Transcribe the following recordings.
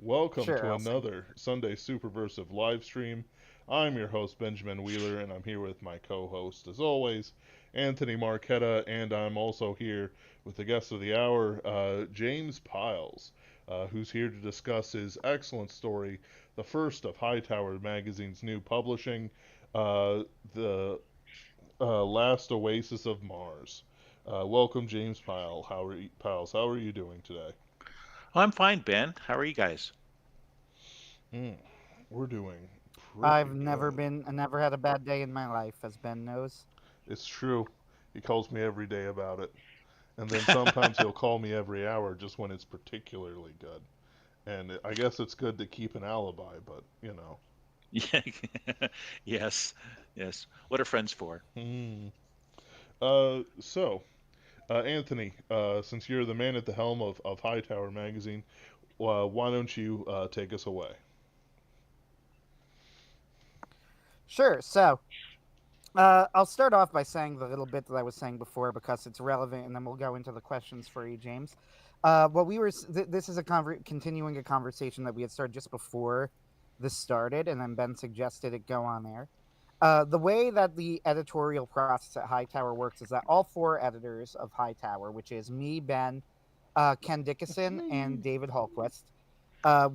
Welcome Sure, to I'll sing. another Sunday Superversive live stream. I'm your host, Benjamin Wheeler, and I'm here with my co host, as always, Anthony Marquetta, and I'm also here with the guest of the hour, James Pyles, who's here to discuss his excellent story, the first of Hightower Magazine's new publishing, the Last Oasis of Mars. Welcome, James Pyles. How are you doing today? Oh, I'm fine, Ben. How are you guys? Mm, we're doing I've pretty never good. been, I never had a bad day in my life, as Ben knows. It's true. He calls me every day about it. And then sometimes he'll call me every hour just when it's particularly good. And I guess it's good to keep an alibi, but you know. Yeah. Yes. Yes. What are friends for? Hmm. Anthony, since you're the man at the helm of Hightower Magazine, why don't you take us away? Sure, I'll start off by saying the little bit that I was saying before because it's relevant, and then we'll go into the questions for you, James. What we were, this is continuing a conversation that we had started just before this started, and then Ben suggested it go on air. The way that the editorial process at Hightower works is that all four editors of Hightower, which is me, Ben, Ken Dickinson, and Me. David Hallquist,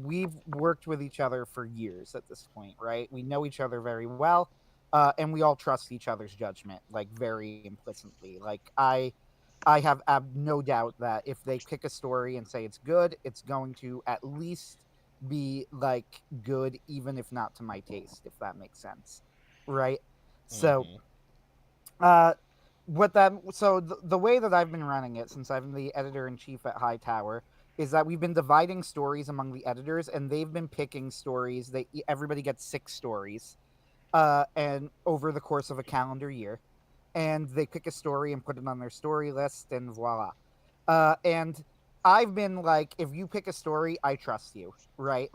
we've worked with each other for years at this point, right? We know each other very well, and we all trust each other's judgment, like very implicitly. I have no doubt that if they pick a story and say it's good, it's going to at least be like good, even if not to my taste, if that makes sense, right? So, Mm-hmm. uh, the way that I've been running it since I'm the editor in chief at Hightower is that we've been dividing stories among the editors, and they've been picking stories. Everybody gets six stories, and over the course of a calendar year, and they pick a story and put it on their story list, and voila. And I've been like, if you pick a story, I trust you, right?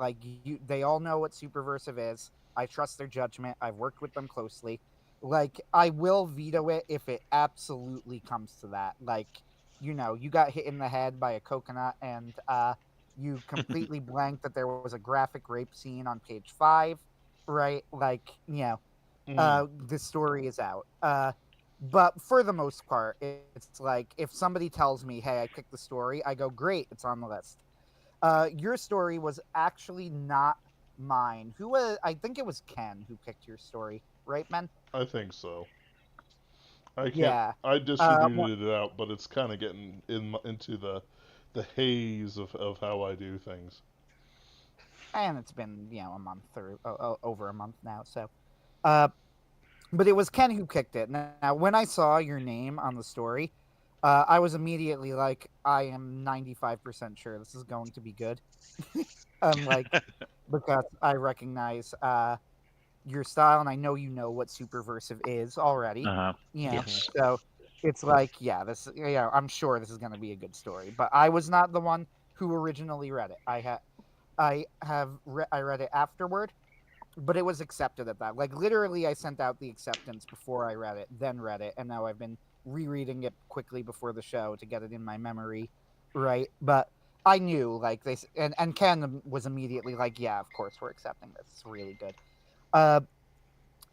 They all know what Superversive is. I trust their judgment. I've worked with them closely. Like, I will veto it if it absolutely comes to that. Like, you got hit in the head by a coconut, and you completely blanked that there was a graphic rape scene on page 5, right? Like, Mm. this story is out. But for the most part, it's like if somebody tells me, "Hey, I picked the story," I go, "Great, it's on the list." Your story was actually not mine. Who was? I think it was Ken who picked your story, right, man? I think so. I can't. Yeah. I Well, distributed it out, but it's kind of getting into the haze of how I do things. and it's been a month or over a month now. Uh, but it was Ken who picked it. Now, when I saw your name on the story, I was immediately like, I am 95% sure this is going to be good. Like, because I recognize your style, and I know you know what Superversive is already. Uh-huh. Mm-hmm. Yes. So it's like, I'm sure this is going to be a good story. But I was not the one who originally read it. I read it afterward, but it was accepted at that. Like, literally, I sent out the acceptance before I read it, then read it, and now I've been rereading it quickly before the show to get it in my memory, right? But I knew, like, and Ken was immediately like, "Yeah, of course we're accepting this. It's really good." Uh,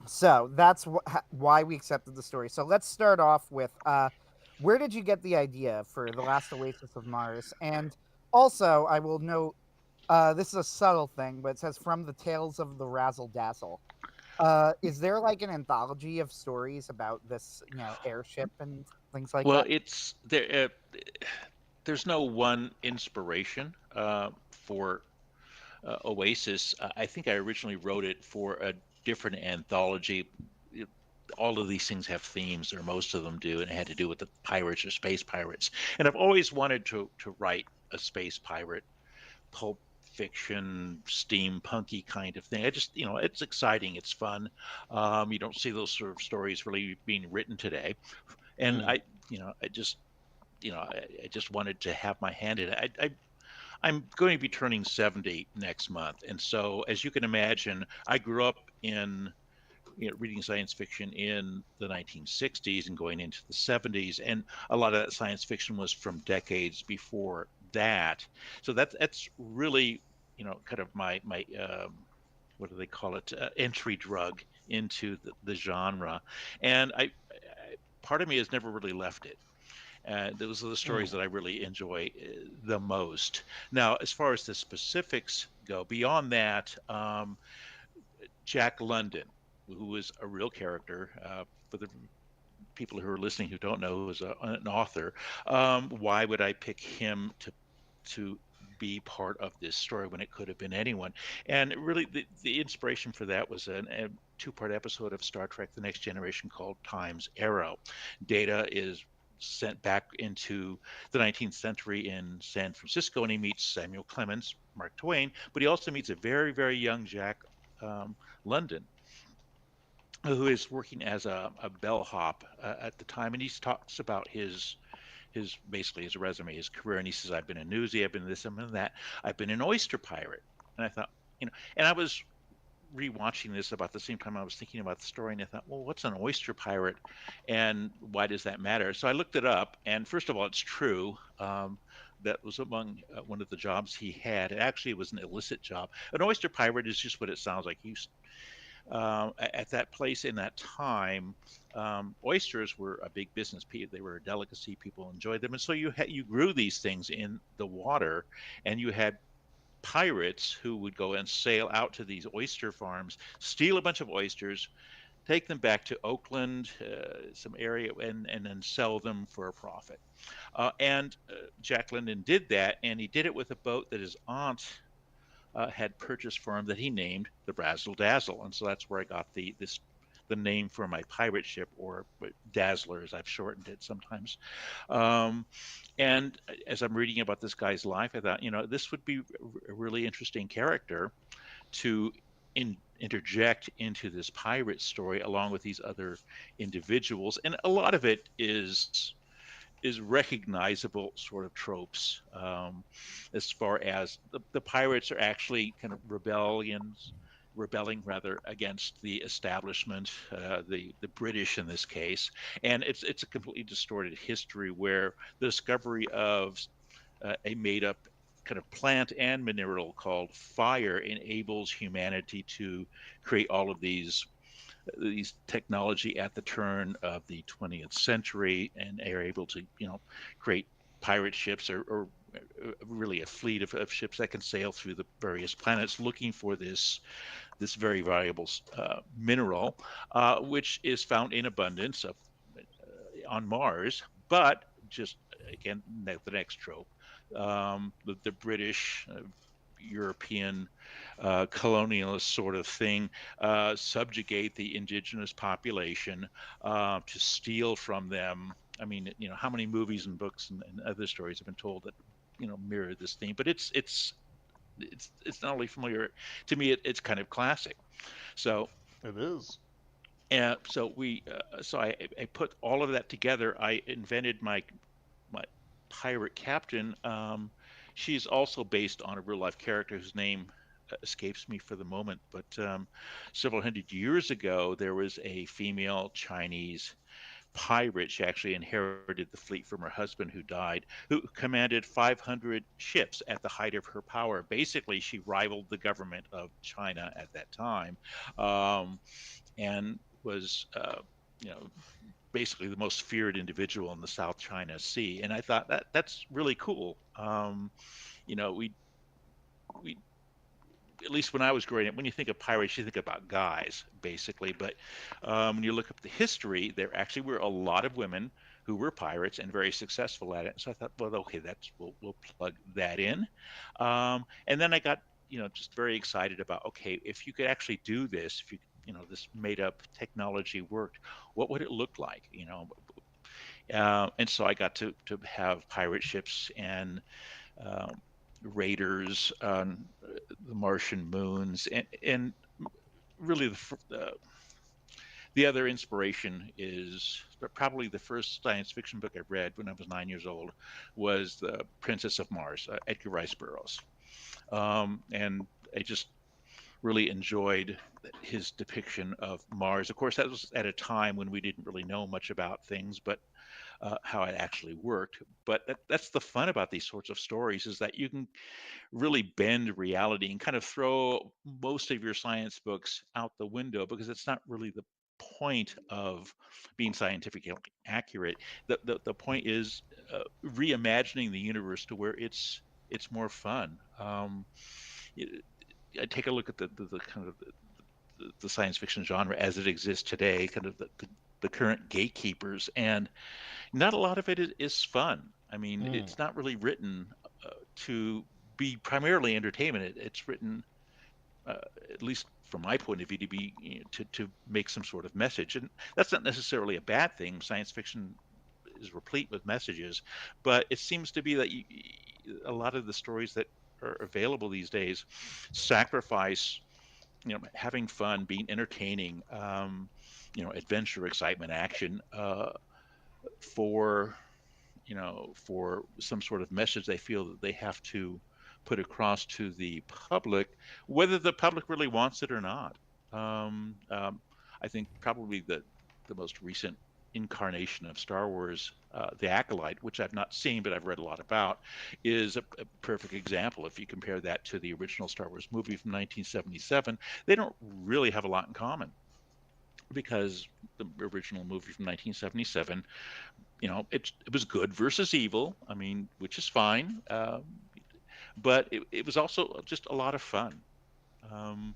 so that's why we accepted the story. So let's start off with where did you get the idea for the Last Oasis of Mars? And also, I will note this is a subtle thing, but it says from the tales of the Razzle Dazzle. Is there like an anthology of stories about this, airship and things like Well, that? it's there. There's no one inspiration for Oasis. I think I originally wrote it for a different anthology. It- all of these things have themes, or most of them do, and it had to do with the pirates or space pirates. And I've always wanted to write a space pirate pulp fiction, steampunky kind of thing. I just, it's exciting, it's fun. You don't see those sort of stories really being written today, and Mm. I just, I just wanted to have my hand in it. I'm going to be turning 70 next month, and so as you can imagine, I grew up in reading science fiction in the 1960s and going into the 70s, and a lot of that science fiction was from decades before that. So that's really kind of my what do they call it, entry drug into the genre. And part of me has never really left it. Those are the stories Mm. that I really enjoy the most. Now, as far as the specifics go, beyond that, Jack London, who is a real character, for the people who are listening who don't know, who is an author, why would I pick him to be part of this story when it could have been anyone? And really, the inspiration for that was a two-part episode of Star Trek: The Next Generation called Time's Arrow. Data is sent back into the 19th century in San Francisco, and he meets Samuel Clemens, Mark Twain, but he also meets a very, very young Jack um, London, who is working as a bellhop at the time, and he talks about his basically his resume, his career, and he says, "I've been a newsie, I've been this, I've been that, I've been an oyster pirate." And I thought, and I was rewatching this about the same time I was thinking about the story, and I thought, well, what's an oyster pirate, and why does that matter? So I looked it up, and first of all, it's true. That was among one of the jobs he had. It actually was an illicit job. An oyster pirate is just what it sounds like. At that place in that time, oysters were a big business. They were a delicacy. People enjoyed them, and so you grew these things in the water, and you had pirates who would go and sail out to these oyster farms, steal a bunch of oysters, take them back to Oakland, some area, and then sell them for a profit. And Jack London did that, and he did it with a boat that his aunt had purchased for him that he named the Brazzle Dazzle, and so that's where I got the name for my pirate ship, or Dazzler, as I've shortened it sometimes. Um, and as I'm reading about this guy's life, I thought, this would be a really interesting character to interject into this pirate story along with these other individuals, and a lot of it is recognizable sort of tropes, as far as the pirates are actually kind of rebelling rather against the establishment, the British in this case, and it's a completely distorted history where the discovery of a made up kind of plant and mineral called fire enables humanity to create all of these technology at the turn of the 20th century, and are able to create pirate ships, or really a fleet of ships that can sail through the various planets looking for this very valuable mineral, which is found in abundance on Mars, but just again the next trope, the British, European colonialist sort of thing, subjugate the indigenous population, to steal from them. I mean, how many movies and books and other stories have been told that mirror this theme? But it's not only familiar to me; it's kind of classic. So It is. I put all of that together. I invented my pirate captain. She's also based on a real life character whose name escapes me for the moment, but several hundred years ago, there was a female Chinese pirate. She actually inherited the fleet from her husband who died, who commanded 500 ships at the height of her power. Basically, she rivaled the government of China at that time, um, and was, you know, basically the most feared individual in the South China Sea. And I thought that's really cool. We at least when I was growing up, when you think of pirates, you think about guys, basically. But when you look up the history, there actually were a lot of women who were pirates and very successful at it. So I thought, well, okay, we'll plug that in. And then I got just very excited about, okay, if you could actually do this, if this made up technology worked, what would it look like? And so I got to have pirate ships and um, raiders on the Martian moons, and really the other inspiration is probably the first science fiction book I read when I was 9 years old was The Princess of Mars, Edgar Rice Burroughs, and I just really enjoyed his depiction of Mars. Of course, that was at a time when we didn't really know much about things, but how it actually worked. But that's the fun about these sorts of stories, is that you can really bend reality and kind of throw most of your science books out the window, because it's not really the point of being scientifically accurate. The point is reimagining the universe to where it's more fun. It, I take a look at the kind of the science fiction genre as it exists today, kind of the current gatekeepers, and not a lot of it is fun. I mean, Mm. it's not really written to be primarily entertainment. It's written, uh, at least from my point of view, to be, to make some sort of message, and that's not necessarily a bad thing. Science fiction is replete with messages, but it seems to be that a lot of the stories that are available these days sacrifice, having fun, being entertaining, adventure, excitement, action, for for some sort of message they feel that they have to put across to the public, whether the public really wants it or not. I think probably the most recent incarnation of Star Wars, The Acolyte, which I've not seen but I've read a lot about, is a perfect example. If you compare that to the original Star Wars movie from 1977, they don't really have a lot in common, because the original movie from 1977, it was good versus evil. I mean, which is fine, but it was also just a lot of fun. Um,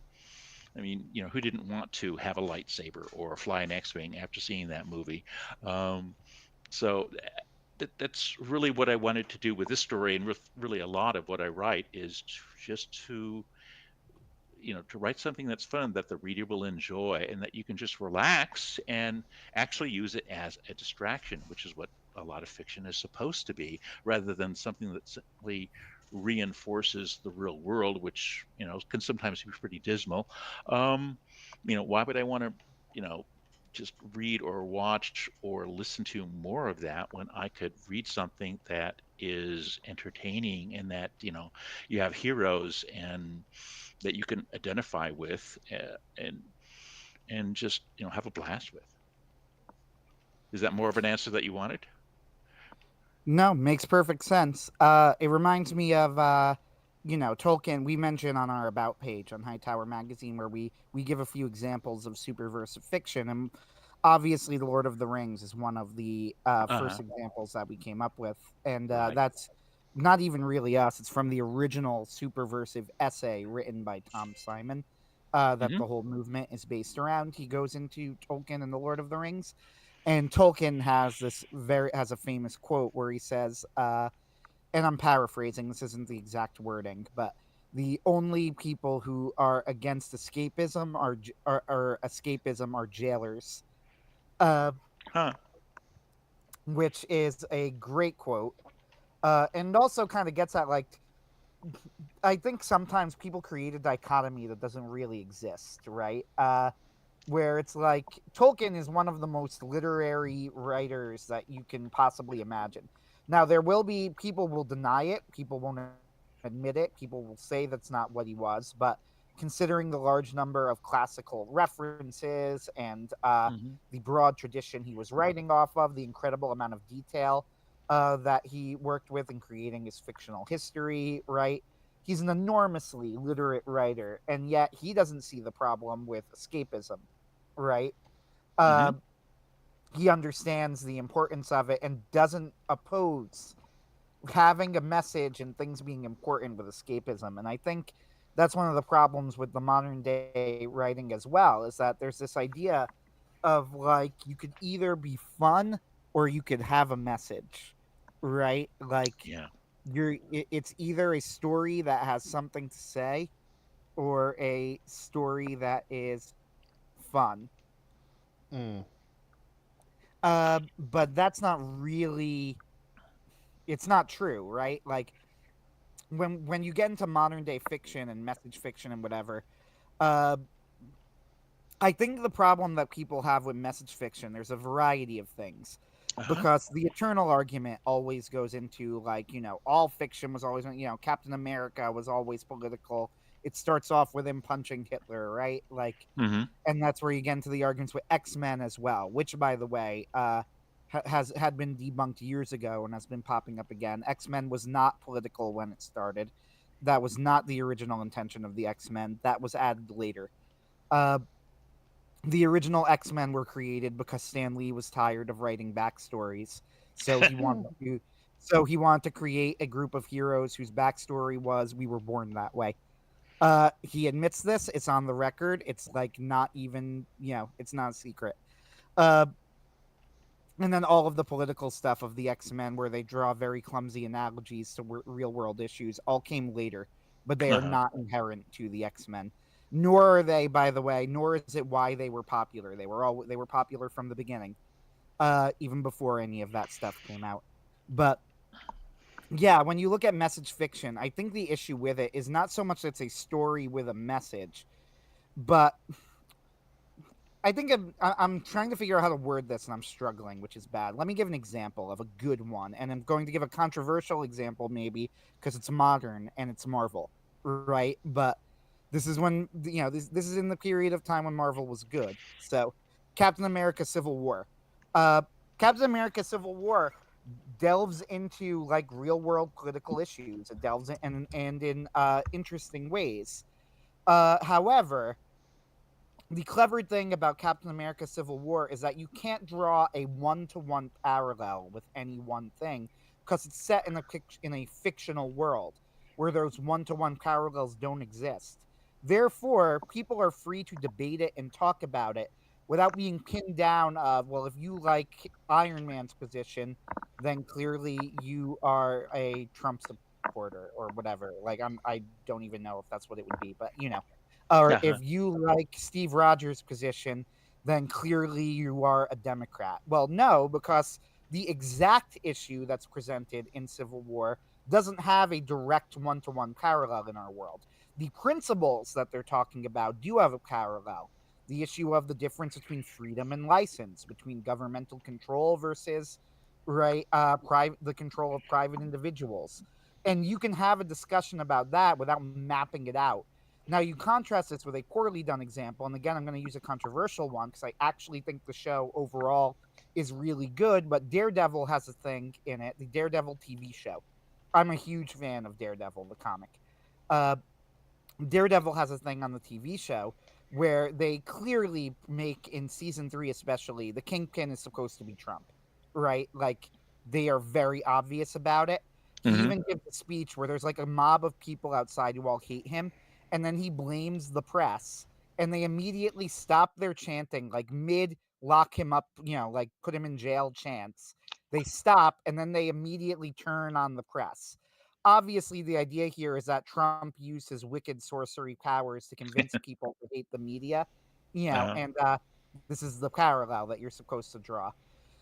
I mean, who didn't want to have a lightsaber or fly an X-wing after seeing that movie? Um, so that's really what I wanted to do with this story, and with really a lot of what I write is just to write something that's fun, that the reader will enjoy, and that you can just relax and actually use it as a distraction, which is what a lot of fiction is supposed to be, rather than something that simply reinforces the real world, which can sometimes be pretty dismal. Why would I want to you know just read or watch or listen to more of that, when I could read something that is entertaining, and that you have heroes and that you can identify with, and just have a blast with. Is that more of an answer that you wanted? No, makes perfect sense. It reminds me of Tolkien. We mentioned on our about page on Hightower Magazine, where we give a few examples of superversive fiction, and obviously, The Lord of the Rings is one of the first Uh-huh. examples that we came up with, and Right. that's not even really us. It's from the original superversive essay written by Tom Simon. That Hmm. the whole movement is based around. He goes into Tolkien and The Lord of the Rings, and Tolkien has a famous quote where he says, and I'm paraphrasing, this isn't the exact wording, but the only people who are against escapism are escapism are jailers, uh, Huh. which is a great quote, and also kind of gets at, like, I think sometimes people create a dichotomy that doesn't really exist, right? Where it's like Tolkien is one of the most literary writers that you can possibly imagine. Now, there will be people will deny it, people won't admit it, people will say that's not what he was, but considering the large number of classical references and Hmm. the broad tradition he was writing off of, the incredible amount of detail that he worked with in creating his fictional history, right? He's an enormously literate writer, and yet he doesn't see the problem with escapism, right? Hmm. Uh, he understands the importance of it and doesn't oppose having a message and things being important with escapism. And I think that's one of the problems with the modern day writing as well, is that there's this idea of, like, you could either be fun or you could have a message, right? Like, Yeah. it's either a story that has something to say or a story that is fun. Mm. But that's not really, it's not true, right? Like, when you get into modern day fiction and message fiction and whatever, uh I think the problem that people have with message fiction, there's a variety of things. Uh-huh. Because the eternal argument always goes into, like, all fiction was always, Captain America was always political. It starts off with him punching Hitler, right? Like, Hmm. and that's where you get into the arguments with X-Men as well, which, by the way, had been debunked years ago and has been popping up again. X-Men was not political when it started. That was not the original intention of the X-Men. That was added later. Uh, the original X-Men were created because Stan Lee was tired of writing backstories. So he wanted to create a group of heroes whose backstory was we were born that way. He admits this. It's on the record. It's like not even, it's not a secret. Uh, and then all of the political stuff of the X-Men where they draw very clumsy analogies to real world issues all came later, but they are Uh-huh. not inherent to the X-Men. Nor are they, by the way, nor is it why they were popular. They were popular from the beginning, even before any of that stuff came out. But yeah, when you look at message fiction, I think the issue with it is not so much that it's a story with a message, but I think I'm trying to figure out how to word this, and I'm struggling, which is bad. Let me give an example of a good one, and I'm going to give a controversial example, maybe because it's modern and it's Marvel, right? But this is when this is in the period of time when Marvel was good. So, Captain America: Civil War. Uh, Captain America: Civil War delves into like real world political issues. It delves in interesting ways. However, the clever thing about Captain America Civil War is that you can't draw a one-to-one parallel with any one thing because it's set in a fictional world where those one-to-one parallels don't exist. Therefore, people are free to debate it and talk about it without being pinned down of, well, if you like Iron Man's position, then clearly you are a Trump supporter or whatever. Like I don't even know if that's what it would be, but or Uh-huh. if you like Steve Rogers' position, then clearly you are a Democrat. Well, no, because the exact issue that's presented in Civil War doesn't have a direct one-to-one parallel in our world. The principles that they're talking about do have a parallel. The issue of the difference between freedom and license, between governmental control versus the control of private individuals. And you can have a discussion about that without mapping it out. Now, you contrast this with a poorly done example, and again, I'm going to use a controversial one because I actually think the show overall is really good, but Daredevil has a thing in it, the Daredevil TV show. I'm a huge fan of Daredevil, the comic. Uh, Daredevil has a thing on the TV show where they clearly make, in season 3 especially, the Kingpin is supposed to be Trump, right? Like, they are very obvious about it. He Hmm. even gives a speech where there's like a mob of people outside who all hate him, and then he blames the press, and they immediately stop their chanting, like mid lock him up, like put him in jail chants. They stop, and then they immediately turn on the press. Obviously, the idea here is that Trump used his wicked sorcery powers to convince people to hate the media, Uh-huh. and this is the parallel that you're supposed to draw.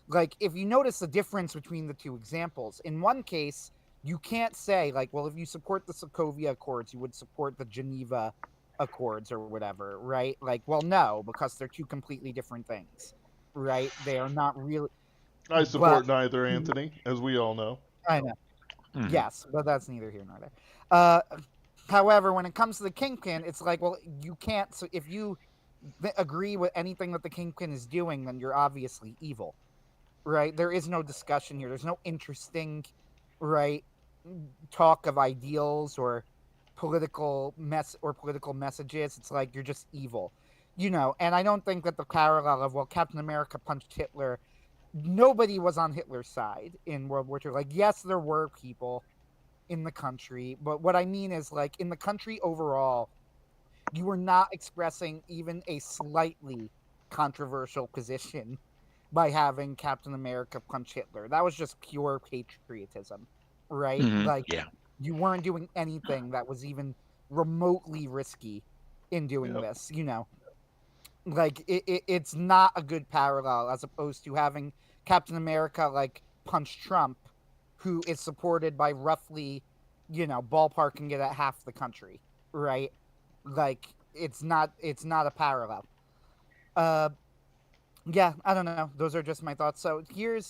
Like, if you notice the difference between the two examples, in one case, you can't say, like, well, if you support the Sokovia Accords, you would support the Geneva Accords or whatever, right? Like, well, no, because they're two completely different things, right? They are not really, I but support neither, Anthony, as we all know. I know. Hmm. Yes, but that's neither here nor there. Uh, However, when it comes to the Kingpin, it's like, well, you can't. So if you agree with anything that the Kingpin is doing, then you're obviously evil, right? There is no discussion here. There's no interesting, right, talk of ideals or political messages. It's like you're just evil, And I don't think that the parallel of, well, Captain America punched Hitler. Nobody was on Hitler's side in World War II. Like, yes, there were people in the country, but what I mean is, like, in the country overall, you were not expressing even a slightly controversial position by having Captain America punch Hitler. That was just pure patriotism, right? Hmm. Like, Yeah. you weren't doing anything that was even remotely risky in doing Yep. this, Like, it's not a good parallel as opposed to having Captain America, like, punch Trump, who is supported by roughly, ballparking it at half the country, right? Like, it's not a parallel. Uh, yeah, I don't know. Those are just my thoughts. So here's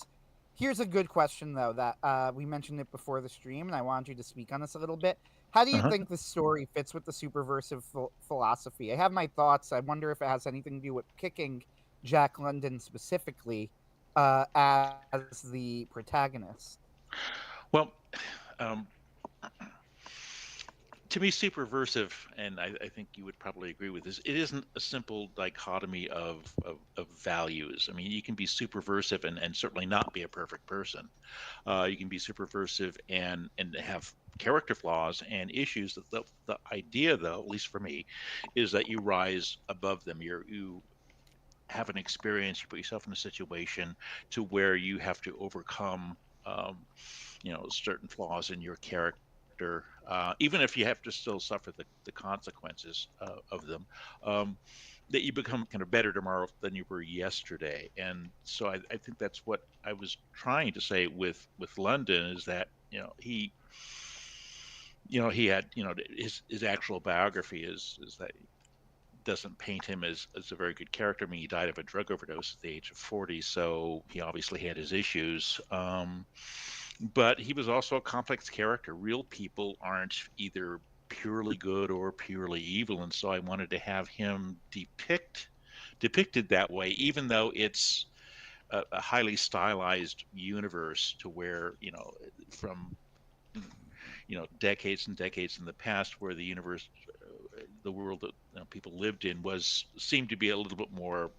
a good question though that we mentioned it before the stream, and I want you to speak on this a little bit. How do you Uh-huh. think the story fits with the superversive philosophy? I have my thoughts. I wonder if it has anything to do with kicking Jack London specifically, as the protagonist. Well, um, to me, Superversive, and I think you would probably agree with this, it isn't a simple dichotomy of values. I mean, you can be Superversive and certainly not be a perfect person. You can be Superversive and have character flaws and issues. The idea, though, at least for me, is that you rise above them. You have an experience, you put yourself in a situation to where you have to overcome um, certain flaws in your character, even if you have to still suffer the consequences of them. um, that you become kind of better tomorrow than you were yesterday. And so I think that's what I was trying to say with London, is that he had, his actual biography is that doesn't paint him as a very good character. I mean, he died of a drug overdose at the age of 40, so he obviously had his issues. But he was also a complex character. Real people aren't either purely good or purely evil, and so I wanted to have him depicted that way, even though it's a highly stylized universe, to where from decades and decades in the past, where the universe, the world that people lived in, was seemed to be a little bit more,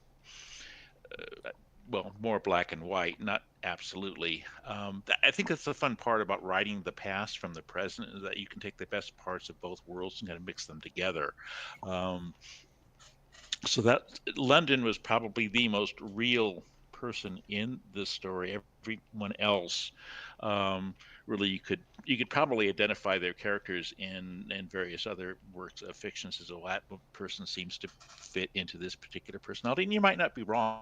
well, more black and white, not absolutely. I think that's the fun part about writing the past from the present, is that you can take the best parts of both worlds and kind of mix them together. Um, so that London was probably the most real person in this story. Everyone else, um, really, you could probably identify their characters in various other works of fiction. As well, that person seems to fit into this particular personality, and you might not be wrong.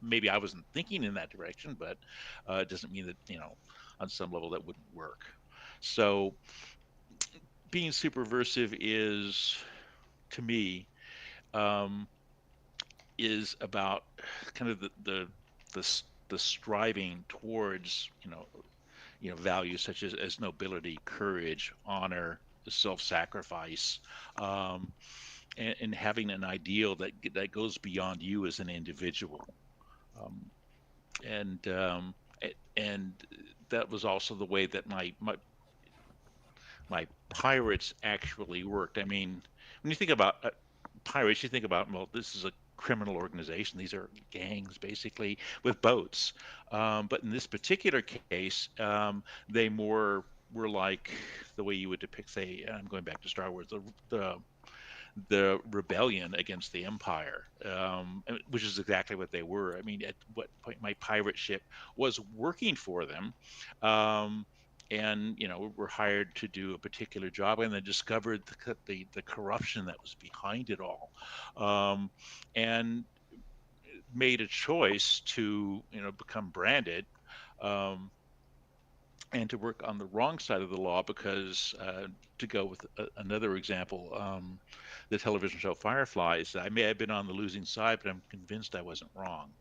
Maybe I wasn't thinking in that direction, but it doesn't mean that, on some level, that wouldn't work. So being Superversive is, to me, um, is about kind of the the striving towards, values such as nobility, courage, honor, self-sacrifice, um, and having an ideal that goes beyond you as an individual. Um, and that was also the way that my pirates actually worked. I mean, when you think about pirates, you think about, well, this is a criminal organization. These are gangs, basically, with boats. But in this particular case, they more were like the way you would depict, say, I'm going back to Star Wars, the rebellion against the Empire, which is exactly what they were. I mean, at what point my pirate ship was working for them, um, and were hired to do a particular job, and then discovered the corruption that was behind it all, um, and made a choice to become branded. Um, and to work on the wrong side of the law, because to go with another example, the television show Fireflies, I may have been on the losing side, but I'm convinced I wasn't wrong.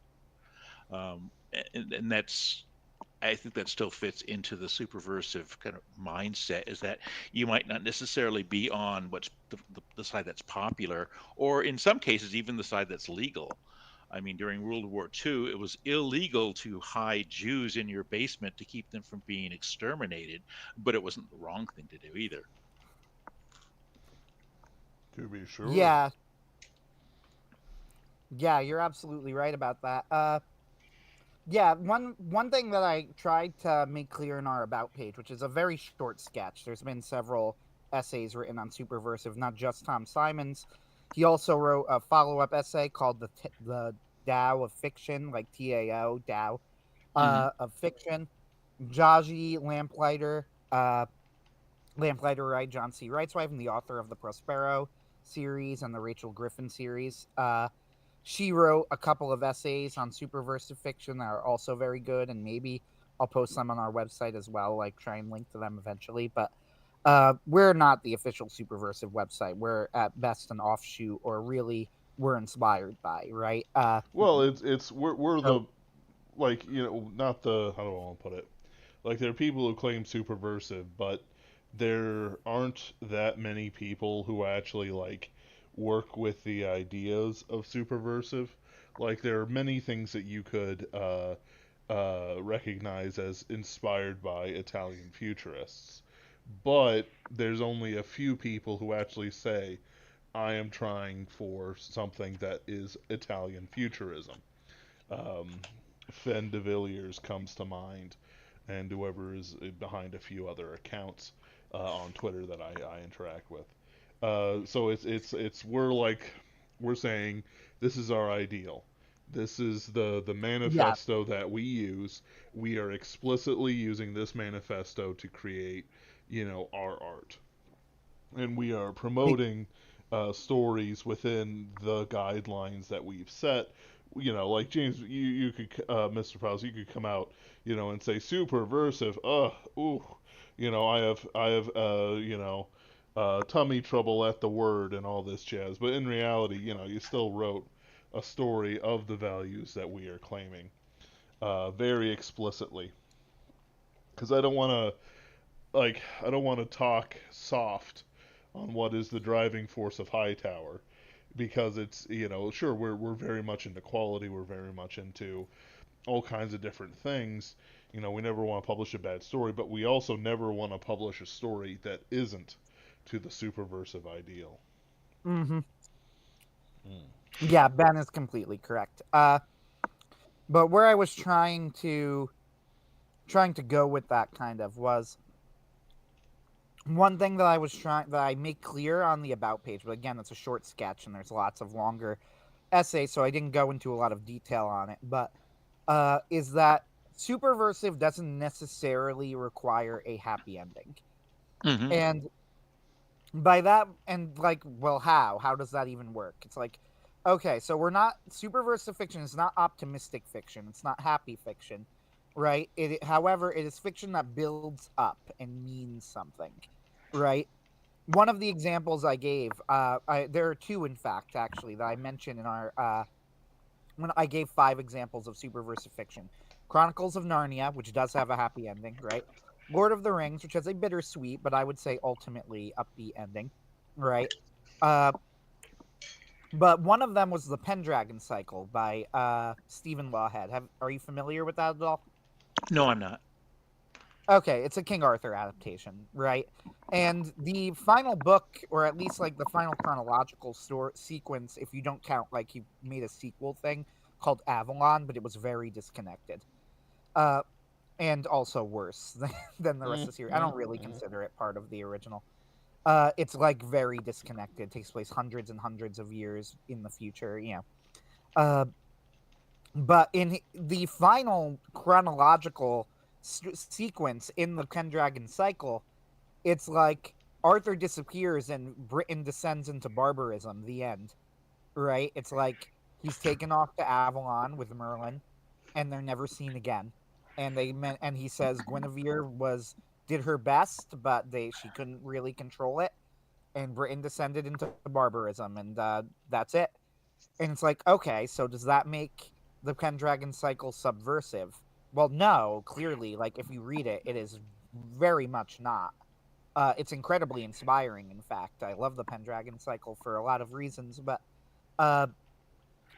And that's, I think that still fits into the Superversive kind of mindset, is that you might not necessarily be on what's the side that's popular, or in some cases even the side that's legal. I mean, during World War II, it was illegal to hide Jews in your basement to keep them from being exterminated, but it wasn't the wrong thing to do either. To be sure. Yeah, yeah, you're absolutely right about that. Yeah, one thing that I tried to make clear in our about page, which is a very short sketch. There's been several essays written on Superversive, not just Tom Simons. He also wrote a follow-up essay called the Tao of Fiction, like TAO, Tao, Hmm. of Fiction. Jaji Lamplighter Wright, John C. Wright's wife, and the author of the Prospero series and the Rachel Griffin series. She wrote a couple of essays on superversive fiction that are also very good, and maybe I'll post them on our website as well, like try and link to them eventually. But we're not the official superversive website. We're at best an offshoot, or really we're inspired by, right? Well, it's we're So the, like, not the, how do I want to put it? Like, there are people who claim Superversive, but there aren't that many people who actually, like, work with the ideas of Superversive. Like there are many things that you could recognize as inspired by Italian futurists, but there's only a few people who actually say, I am trying for something that is Italian futurism. Um, Fen de Villiers comes to mind, and whoever is behind a few other accounts on Twitter that I interact with. So it's we're saying this is our ideal. This is the Yeah, manifesto that we use. We are explicitly using this manifesto to create, our art, and we are like, promoting stories within the guidelines that we've set. Like James, you could, Mr. Pyles, you could come out, and say superversive. Ooh, I have, tummy trouble at the word and all this jazz. But in reality, you still wrote a story of the values that we are claiming, very explicitly. Because I don't want to talk soft on what is the driving force of Hightower, because it's, sure, we're very much into quality, we're very much into all kinds of different things. We never want to publish a bad story, but we also never want to publish a story that isn't to the superversive ideal. hmm Mm. yeah, Ben is completely correct. But where I was trying to go with that kind of was one thing that I make clear on the about page, but again, it's a short sketch and there's lots of longer essays, so I didn't go into a lot of detail on it. But is that superversive doesn't necessarily require a happy ending, Hmm. and by that, and like, well, how does that even work? It's like, okay, so we're not superversive fiction is not optimistic fiction, it's not happy fiction, right? However, it is fiction that builds up and means something, right? One of the examples I gave, there are two, in fact, actually, that I mentioned in our when I gave 5 examples of superversive fiction: Chronicles of Narnia, which does have a happy ending, right? Lord of the Rings, which has a bittersweet, but I would say ultimately upbeat ending, right? Uh, but one of them was the Pendragon Cycle by Stephen Lawhead. Are you familiar with that at all? No, I'm not. Okay, it's a King Arthur adaptation, right? And the final book, or at least like the final chronological story sequence, if you don't count like he made a sequel thing called Avalon, but it was very disconnected. Uh, and also worse than the rest of the series. I don't really Mm-hmm. consider it part of the original. It's like very disconnected. It takes place hundreds and hundreds of years in the future, you know. Uh, but in the final chronological sequence in the Pendragon cycle, it's like Arthur disappears and Britain descends into barbarism. The end, right? It's like he's taken off to Avalon with Merlin, and they're never seen again. And he says Guinevere was did her best, but she couldn't really control it, and Britain descended into barbarism, and that's it. And it's like, okay, so does that make the Pendragon cycle subversive? Well, no, clearly. Like if you read it, it is very much not. It's incredibly inspiring. In fact, I love the Pendragon cycle for a lot of reasons, but uh,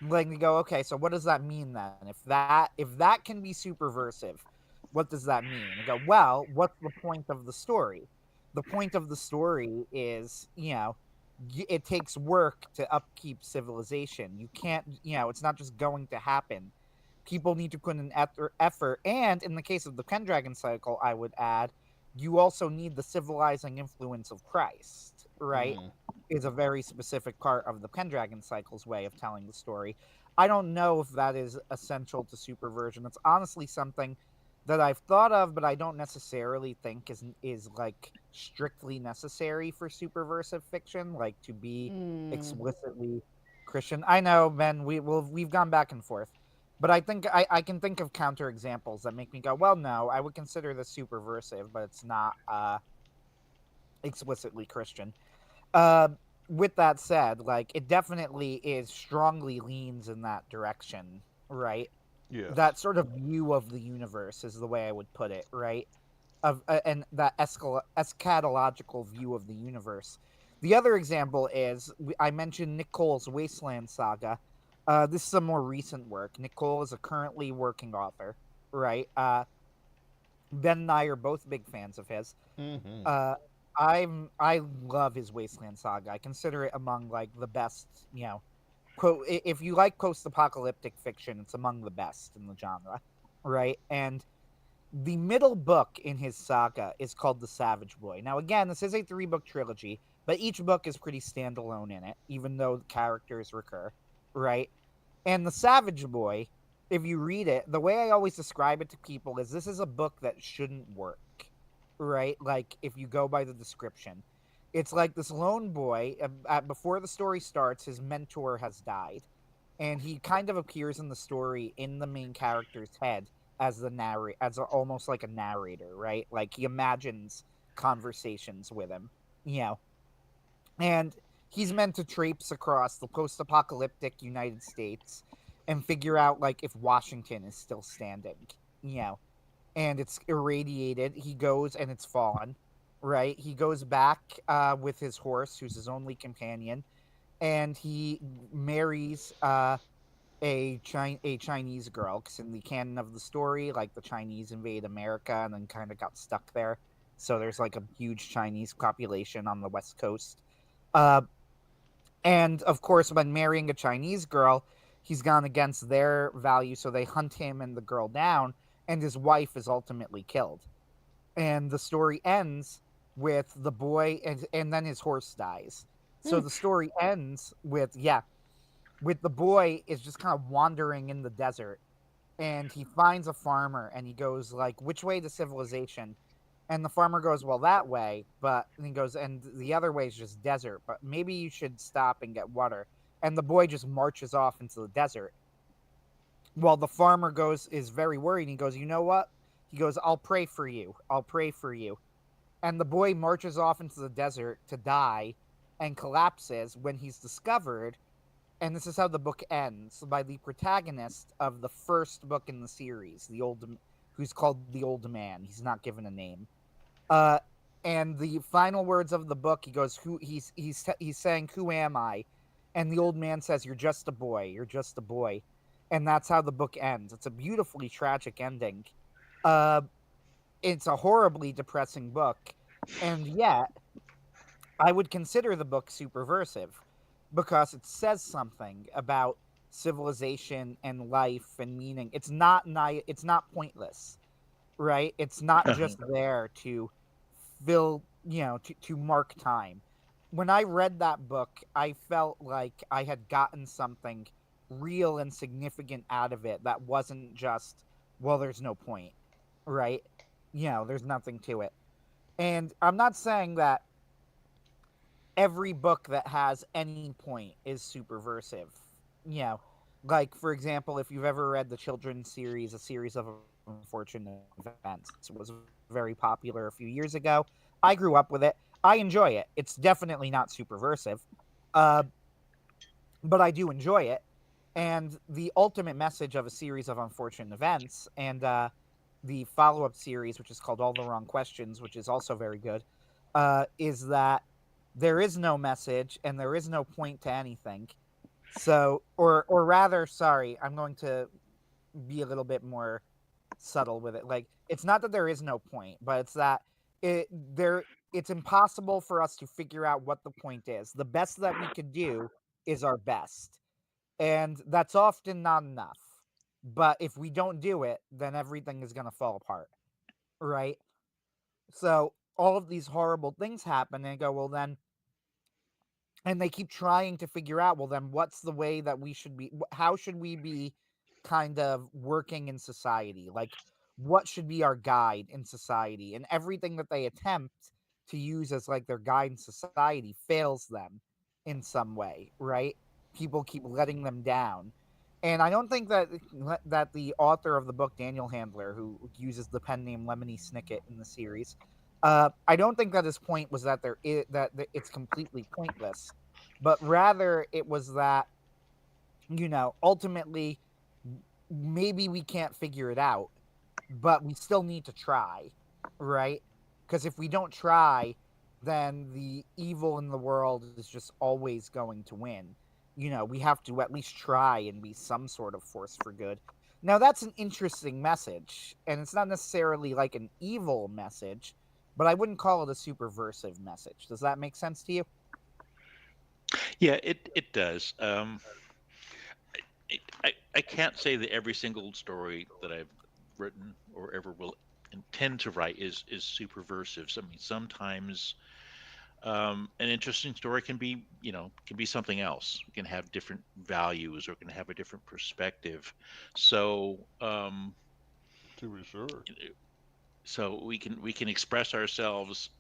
like you go, okay, so what does that mean then? If that can be superversive, what does that mean? And go, well, what's the point of the story? The point of the story is, it takes work to upkeep civilization. You can't, it's not just going to happen. People need to put in effort, and in the case of the Pendragon cycle, I would add, you also need the civilizing influence of Christ, right? Mm-hmm. Is a very specific part of the Pendragon cycle's way of telling the story. I don't know if that is essential to superversion. It's honestly something that I've thought of, but I don't necessarily think is like strictly necessary for superversive fiction, like to be Mm. explicitly Christian. I know, Ben, we've gone back and forth. But I think I can think of counter examples that make me go, well, no, I would consider this superversive, but it's not explicitly Christian. Uh, with that said, like it definitely is strongly leans in that direction, right? Yes. That sort of view of the universe is the way I would put it, right? Of and that eschatological view of the universe. The other example is I mentioned Nick Cole's Wasteland Saga. This is a more recent work. Nicole is a currently working author, right? Ben and I are both big fans of his. Mm-hmm. Uh, I love his Wasteland Saga. I consider it among like the best. If you like post-apocalyptic fiction, it's among the best in the genre, right? And the middle book in his saga is called The Savage Boy. Now, again, this is a three-book trilogy, but each book is pretty standalone in it, even though the characters recur, right? And The Savage Boy, if you read it, the way I always describe it to people is this is a book that shouldn't work, right? Like, if you go by the description, it's like this lone boy, before the story starts, his mentor has died. And he kind of appears in the story in the main character's head as almost like a narrator, right? Like he imagines conversations with him, you know, and he's meant to traipse across the post-apocalyptic United States and figure out like if Washington is still standing, you know, and it's irradiated. He goes and it's fallen, right? He goes back with his horse, who's his only companion, and he marries a Chinese girl, because in the canon of the story, like the Chinese invade America and then kind of got stuck there. So there's like a huge Chinese population on the West Coast. Uh, and of course, when marrying a Chinese girl, he's gone against their values, so they hunt him and the girl down, and his wife is ultimately killed. And the story ends with the boy, and then his horse dies. So the story ends with the boy is just kind of wandering in the desert, and he finds a farmer and he goes like, which way to civilization? And the farmer goes, well, that way. But and he goes, and the other way is just desert, but maybe you should stop and get water. And the boy just marches off into the desert. Well, the farmer is very worried. He goes, you know what? He goes, I'll pray for you. I'll pray for you. And the boy marches off into the desert to die and collapses when he's discovered, and this is how the book ends, by the protagonist of the first book in the series, who's called the Old Man. He's not given a name. Uh, and the final words of the book, he goes, he's saying, "Who am I?" And the old man says, "You're just a boy. You're just a boy." And that's how the book ends. It's a beautifully tragic ending. Uh, it's a horribly depressing book, and yet I would consider the book superversive because it says something about civilization and life and meaning. It's not pointless, right? It's not just there to fill, to mark time. When I read that book, I felt like I had gotten something real and significant out of it that wasn't just, well, there's no point, right? There's nothing to it. And I'm not saying that every book that has any point is superversive. You know, like for example, if you've ever read the children's series, A Series of Unfortunate Events, it was very popular a few years ago. I grew up with it. I enjoy it. It's definitely not superversive, uh, but I do enjoy it. And the ultimate message of A Series of Unfortunate Events and the follow-up series, which is called All the Wrong Questions, which is also very good, is that there is no message and there is no point to anything. So, or rather, sorry, I'm going to be a little bit more subtle with it. Like, it's not that there is no point, but it's that it there it's impossible for us to figure out what the point is. The best that we could do is our best, and that's often not enough. But if we don't do it, then everything is going to fall apart, right? So all of these horrible things happen, and go, well, then, and they keep trying to figure out, well, then what's the way that we should be, how should we be kind of working in society? Like, what should be our guide in society? And everything that they attempt to use as like their guide in society fails them in some way, right? People keep letting them down. And I don't think that the author of the book, Daniel Handler, who uses the pen name Lemony Snicket in the series, I don't think that his point was that it's completely pointless, but rather it was that, ultimately maybe we can't figure it out, but we still need to try, right? Because if we don't try, then the evil in the world is just always going to win. we have to at least try and be some sort of force for good. Now, that's an interesting message, and it's not necessarily like an evil message, but I wouldn't call it a superversive message. Does that make sense to you? Yeah, it does. I can't say that every single story that I've written or ever will intend to write is superversive. So, I mean, sometimes an interesting story can be something else. It can have different values or can have a different perspective. So, To be sure. so we can express ourselves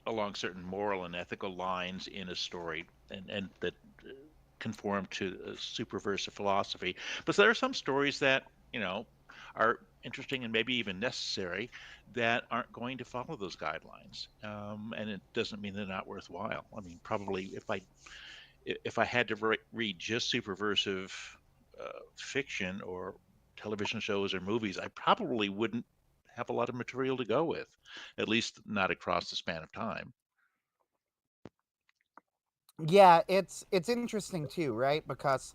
along certain moral and ethical lines in a story, and that conform to a superversive philosophy. But there are some stories that are interesting and maybe even necessary that aren't going to follow those guidelines, and it doesn't mean they're not worthwhile. I mean, probably if I had to read just superversive fiction or television shows or movies, I probably wouldn't have a lot of material to go with, at least not across the span of time. Yeah, it's interesting too, right? Because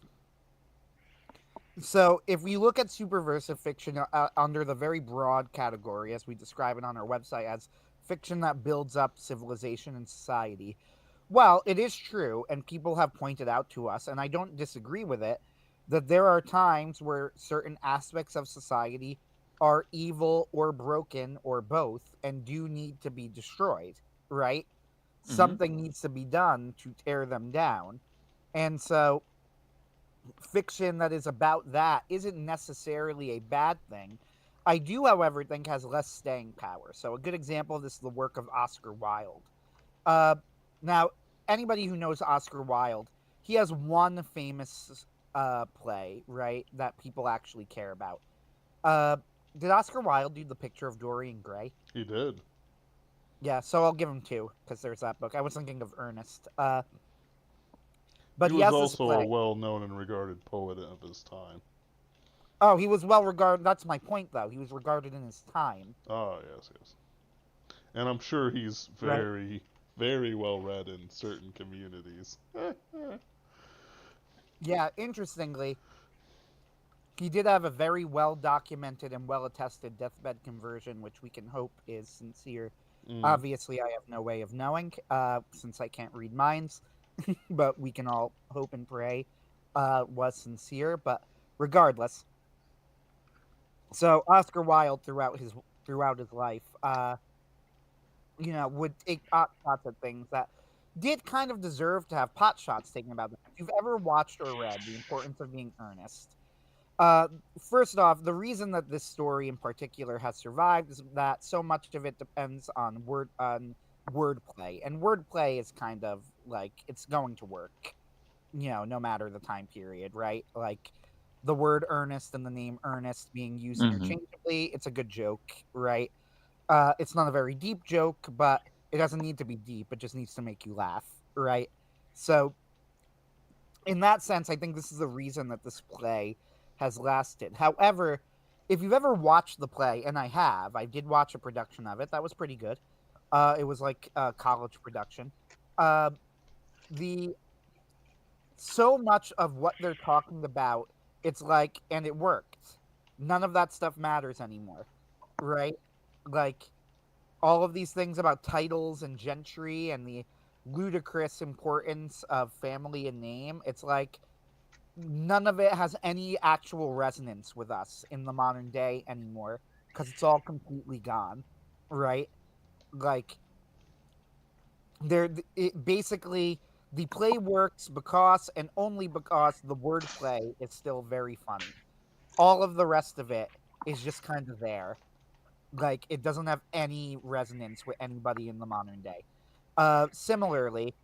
so if we look at superversive fiction under the very broad category, as we describe it on our website, as fiction that builds up civilization and society, well, it is true, and people have pointed out to us, and I don't disagree with it, that there are times where certain aspects of society are evil or broken or both and do need to be destroyed, right? Hmm. Something needs to be done to tear them down. And so fiction that is about that isn't necessarily a bad thing. I do, however, think has less staying power. So a good example of this is the work of Oscar Wilde. Uh, Now, anybody who knows Oscar Wilde, he has one famous play, right, that people actually care about. Uh, did Oscar Wilde do The Picture of Dorian Gray? He did. Yeah, so I'll give him two because there's that book. I was thinking of Ernest. He But he was has this also a play. well known and regarded poet of his time. Oh, he was well regarded. That's my point, though. He was regarded in his time, Ah, yes, yes. And I'm sure he's right? very, very well read in certain communities. Yeah, interestingly, he did have a very well documented and well attested deathbed conversion, which we can hope is sincere. Mm. Obviously, I have no way of knowing, since I can't read minds, but we can all hope and pray was sincere. But regardless, so Oscar Wilde throughout his life, would take pot shots at things that did kind of deserve to have pot shots taken about them. If you've ever watched or read The Importance of Being Earnest, uh, first off, the reason that this story in particular has survived is that so much of it depends on wordplay, and wordplay is kind of like it's going to work, no matter the time period, right? Like the word earnest and the name Ernest being used Hmm. interchangeably, it's a good joke, right? It's not a very deep joke, but it doesn't need to be deep. It just needs to make you laugh, right? So, in that sense, I think this is the reason that this play has lasted. However, if you've ever watched the play, and I did watch a production of it. That was pretty good. It was like a college production. Uh, the so much of what they're talking about, it's like, and it worked. None of that stuff matters anymore, right? Like all of these things about titles and gentry and the ludicrous importance of family and name, it's like none of it has any actual resonance with us in the modern day anymore because it's all completely gone, right? Like it basically the play works because and only because the wordplay is still very funny. All of the rest of it is just kind of there. Like it doesn't have any resonance with anybody in the modern day. Similarly,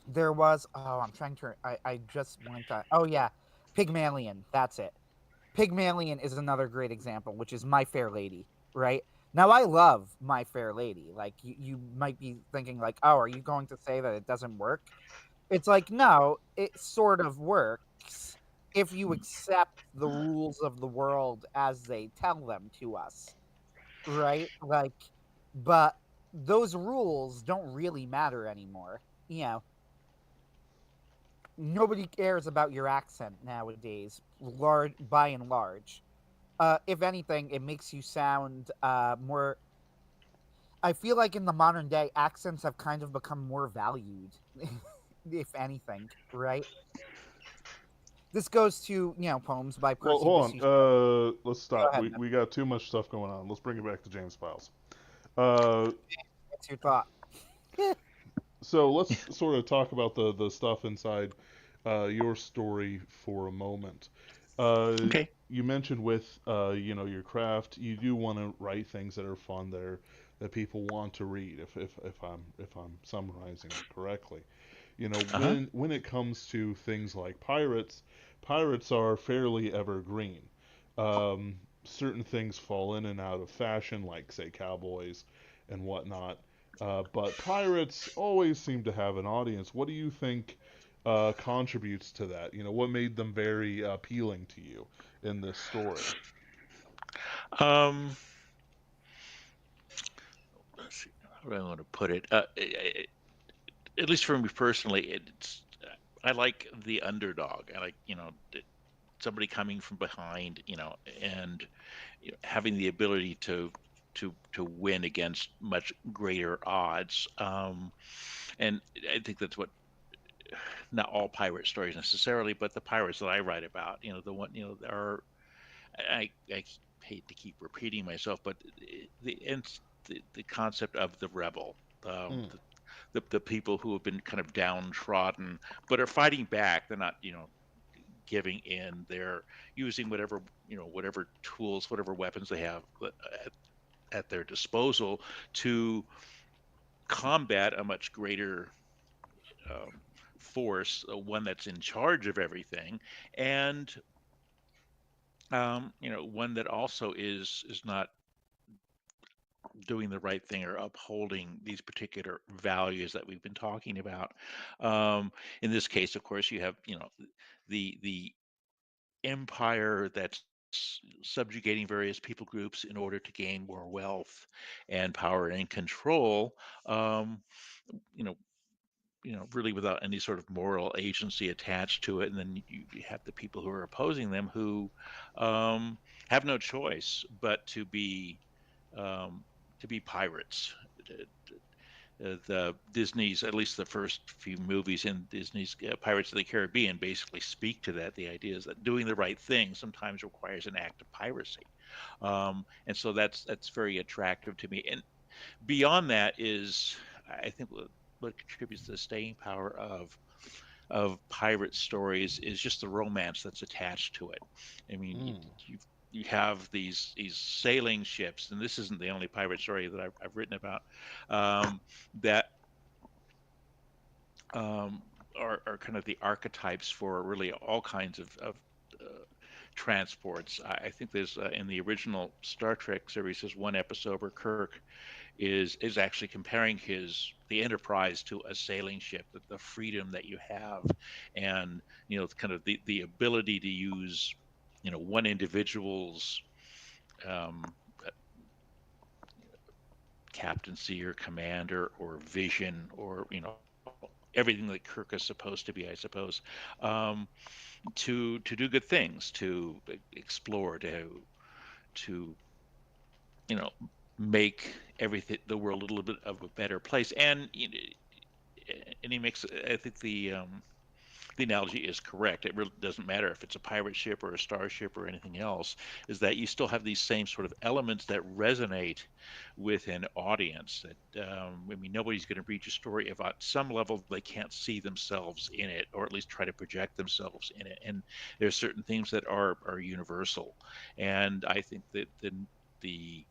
there was I'm trying to I just went on oh yeah, Pygmalion, that's it. Pygmalion is another great example, which is My Fair Lady, right? Now I love My Fair Lady. Like you might be thinking like, "Oh, are you going to say that it doesn't work?" It's like, "No, it sort of works if you accept the rules of the world as they tell them to us." Right? Like, but those rules don't really matter anymore. You know, nobody cares about your accent nowadays, large by and large. If anything, it makes you sound more. I feel like in the modern day, accents have kind of become more valued, if anything, right? This goes to poems by Well, Percy hold Bysshe on. Shelley. Let's Go stop. ahead, We man. got too much stuff going on. Let's bring it back to James Pyles. Uh, What's your thought? so let's sort of talk about the stuff inside your story for a moment. Uh, Okay. you mentioned with your craft, you do want to write things that are fun, that people want to read. If I'm summarizing it correctly, Uh huh. when it comes to things like pirates, pirates are fairly evergreen. Certain things fall in and out of fashion, like say cowboys and whatnot. But pirates always seem to have an audience. What do you think contributes to that? What made them very appealing to you in this story? Um, let's see. How do I want to put it? At least for me personally, it's I like the underdog. I like somebody coming from behind, and having the ability to win against much greater odds. And I think that's what not all pirate stories necessarily, but the pirates that I write about, the one, are I hate to keep repeating myself, but the concept of the rebel, Mm, the people who have been kind of downtrodden, but are fighting back. They're not, giving in. They're using whatever tools, whatever weapons they have at their disposal to combat a much greater um, force, one that's in charge of everything, and one that also is not doing the right thing or upholding these particular values that we've been talking about. In this case, of course, you have the empire that's subjugating various people groups in order to gain more wealth and power and control. Um, you know, really without any sort of moral agency attached to it. And then you have the people who are opposing them who um, have no choice but um, to be pirates. The Disney's, at least the first few movies in Disney's Pirates of the Caribbean, basically speak to that. The idea is that doing the right thing sometimes requires an act of piracy, and so that's very attractive to me. And beyond that is, I think, what contributes to the staying power of pirate stories is just the romance that's attached to it. I mean, mm. you have these sailing ships, and this isn't the only pirate story that I've written about, that um, are kind of the archetypes for really all kinds of transports. I think there's in the original Star Trek series, there's one episode where Kirk is actually comparing the Enterprise to a sailing ship, the freedom that you have, and kind of the ability to use one individual's um, captaincy or command or vision or everything that Kirk is supposed to be, I suppose, um, to do good things, to explore, to you know make everything the world a little bit of a better place. And he makes, I think, the analogy is correct. It really doesn't matter if it's a pirate ship or a starship or anything else, is that you still have these same sort of elements that resonate with an audience. That I mean, nobody's going to read your story if at some level they can't see themselves in it, or at least try to project themselves in it. And there's certain things that are universal, and I think that the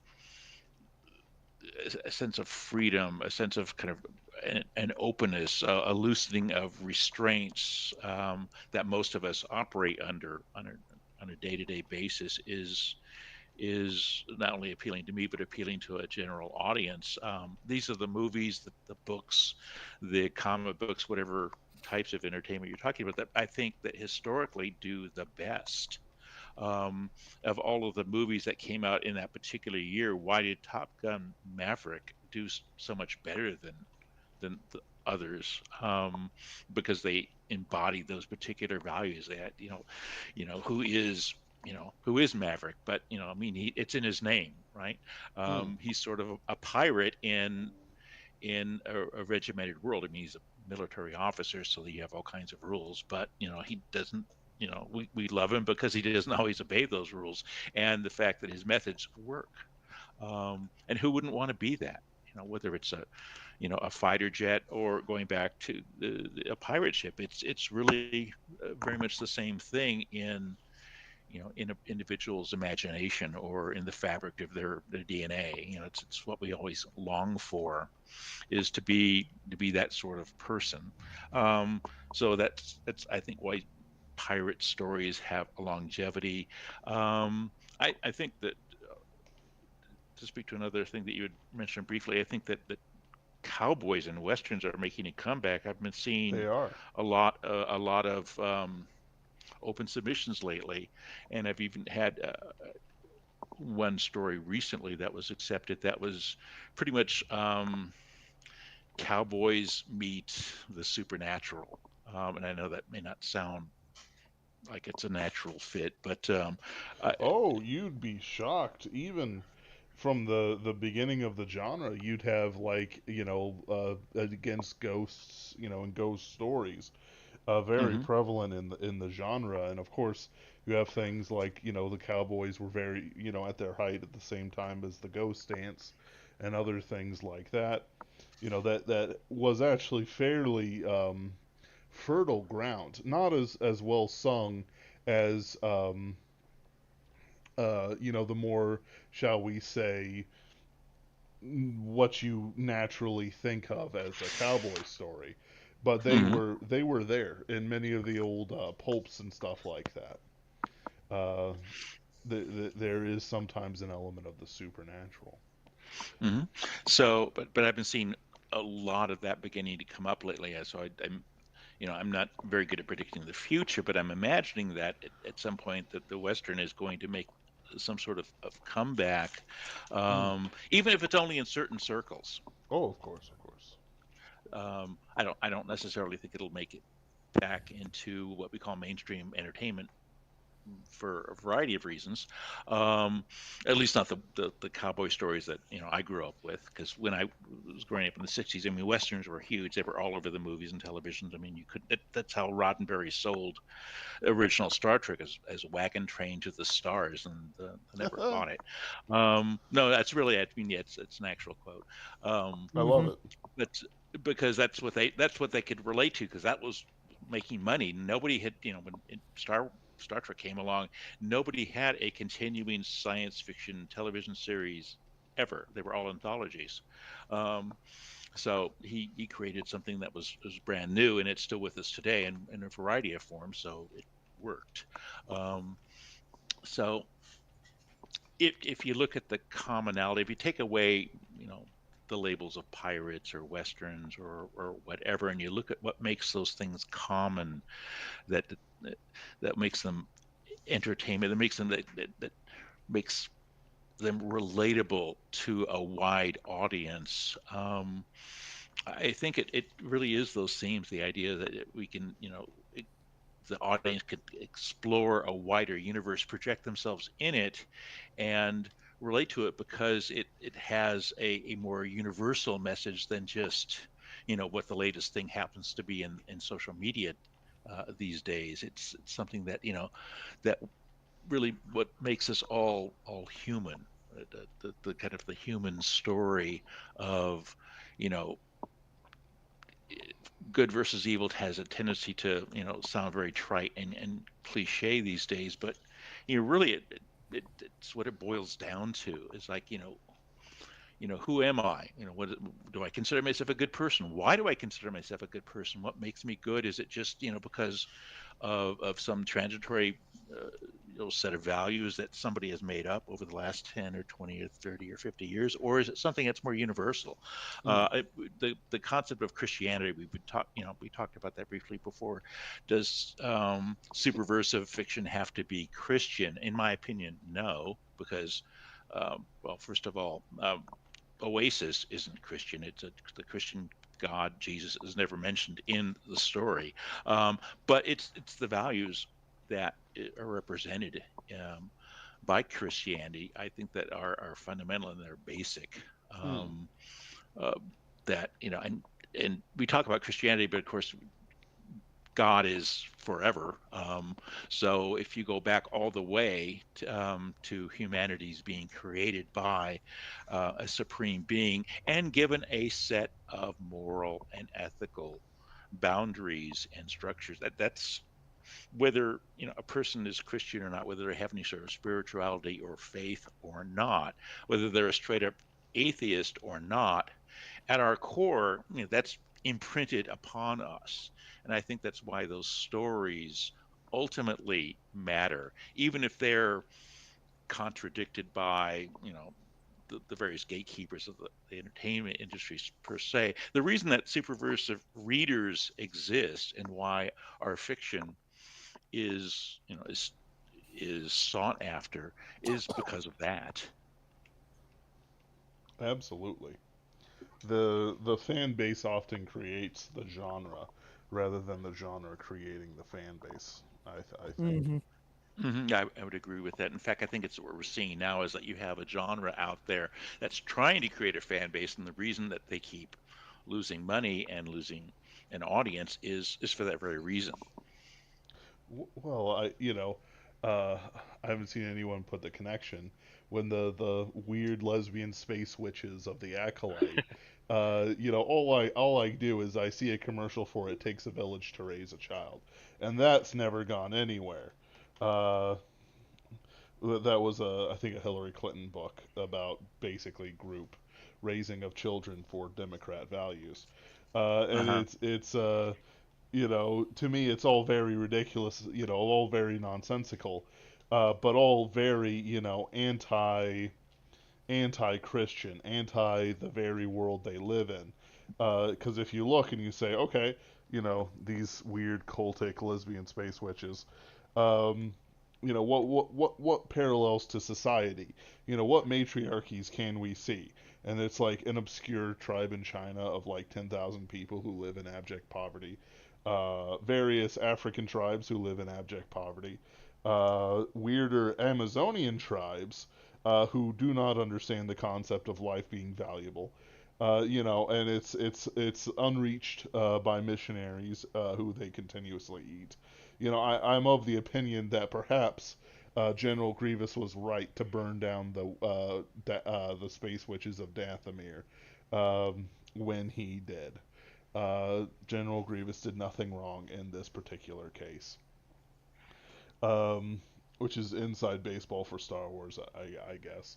a sense of freedom, a sense of kind of an openness, a loosening of restraints that most of us operate under on a day-to-day basis is not only appealing to me but appealing to a general audience. These are the movies, the books, the comic books, whatever types of entertainment you're talking about, that I think that historically do the best. Of all of the movies that came out in that particular year, why did Top Gun Maverick do so much better than others, because they embody those particular values. That who is Maverick, but I mean, it's in his name, right? Hmm. He's sort of a pirate in a regimented world. I mean, he's a military officer, so you have all kinds of rules, but he doesn't. We love him because he doesn't always obey those rules, and the fact that his methods work. And who wouldn't want to be that? Whether it's a fighter jet or going back to a pirate ship, it's really very much the same thing in an individual's imagination or in the fabric of their DNA. It's what we always long for, is to be that sort of person. Um, so that's I think why pirate stories have a longevity. I think that, to speak to another thing that you had mentioned briefly, I think that cowboys and westerns are making a comeback. I've been They seeing are. a lot of open submissions lately, and I've even had one story recently that was accepted. That was pretty much cowboys meet the supernatural. And I know that may not sound like it's a natural fit, but I, Oh, you'd be shocked. Even from the beginning of the genre, you'd have like against ghosts, and ghost stories, very mhm, prevalent in the genre. And of course, you have things like the Cowboys were very at their height at the same time as the Ghost Dance, and other things like that. That was actually fairly fertile ground, not as well sung as the more, shall we say, what you naturally think of as a cowboy story. But they mhm. were they were there in many of the old pulps and stuff like that. Uh, there is sometimes an element of the supernatural. hmm but I've been seeing a lot of that beginning to come up lately. So I'm not very good at predicting the future, but I'm imagining that at some point that the Western is going to make some sort of comeback, Hmm. even if it's only in certain circles. Oh, of course, of course. I don't necessarily think it'll make it back into what we call mainstream entertainment for a variety of reasons. Um, at least not the cowboy stories that I grew up with. Because when I was growing up in the '60s, I mean, westerns were huge. They were all over the movies and televisions. I mean, you could. That's how Roddenberry sold original Star Trek as Wagon Train to the Stars, and the network I bought it. No, that's really. I mean, yeah, it's an actual quote. Um, love Hmm. it. but because that's what they could relate to, because that was making money. Nobody had, when Star Trek came along, nobody had a continuing science fiction television series ever. They were all anthologies. Um, so he created something that was brand new, and it's still with us today in a variety of forms. So it worked. Um, so if you look at the commonality, if you take away, the labels of pirates or westerns or whatever, and you look at what makes those things common, that that, that makes them entertainment, that makes them relatable to a wide audience. I think it really is those themes, the idea that we can, the audience could explore a wider universe, project themselves in it, and relate to it because it has a more universal message than just what the latest thing happens to be in social media these days. It's something that really what makes us all human. The kind of the human story of you know good versus evil has a tendency to sound very trite and cliche these days, but really it's what it boils down to. It's like, who am I? What do I consider myself a good person? Why do I consider myself a good person? What makes me good? Is it just because of some transitory set of values that somebody has made up over the last 10 or 20 or 30 or 50 years, or is it something that's more universal? Hmm. The concept of Christianity, we talked about that briefly before. Does superversive fiction have to be Christian? In my opinion, no, because well, first of all, Oasis isn't Christian. The Christian God, Jesus is never mentioned in the story, but it's the values that are represented um, by Christianity. I think that are fundamental and they're basic. Hmm. Um, uh, that and we talk about Christianity, but of course God is forever. So if you go back all the way to humanity's being created by a supreme being and given a set of moral and ethical boundaries and structures, that's whether a person is Christian or not, whether they have any sort of spirituality or faith or not, whether they're a straight up atheist or not, at our core, that's imprinted upon us. And I think that's why those stories ultimately matter, even if they're contradicted by, the various gatekeepers of the entertainment industries per se. The reason that superversive readers exist and why our fiction is, is sought after is because of that. Absolutely. The fan base often creates the genre rather than the genre creating the fan base. I think. Hmm. I would agree with that. In fact, I think it's what we're seeing now is that you have a genre out there that's trying to create a fan base, and the reason that they keep losing money and losing an audience is for that very reason. Well, uh, I haven't seen anyone put the connection when the weird lesbian space witches of the Acolyte. All I do is I see a commercial for "It Takes a Village to Raise a Child," and that's never gone anywhere. Uh, that was I think a Hillary Clinton book about basically group raising of children for Democrat values, and Uh-huh. to me, it's all very ridiculous, all very nonsensical, but all very, anti-Christian, anti the very world they live in. Because if you look and you say, okay, these weird cultic lesbian space witches, um, what parallels to society? What matriarchies can we see? And it's like an obscure tribe in China of like 10,000 people who live in abject poverty. Various African tribes who live in abject poverty. Weirder Amazonian tribes who do not understand the concept of life being valuable. And it's unreached by missionaries who they continuously eat. I'm of the opinion that perhaps General Grievous was right to burn down the space witches of Dathomir when he did. General Grievous did nothing wrong in this particular case, um, which is inside baseball for Star Wars, I guess.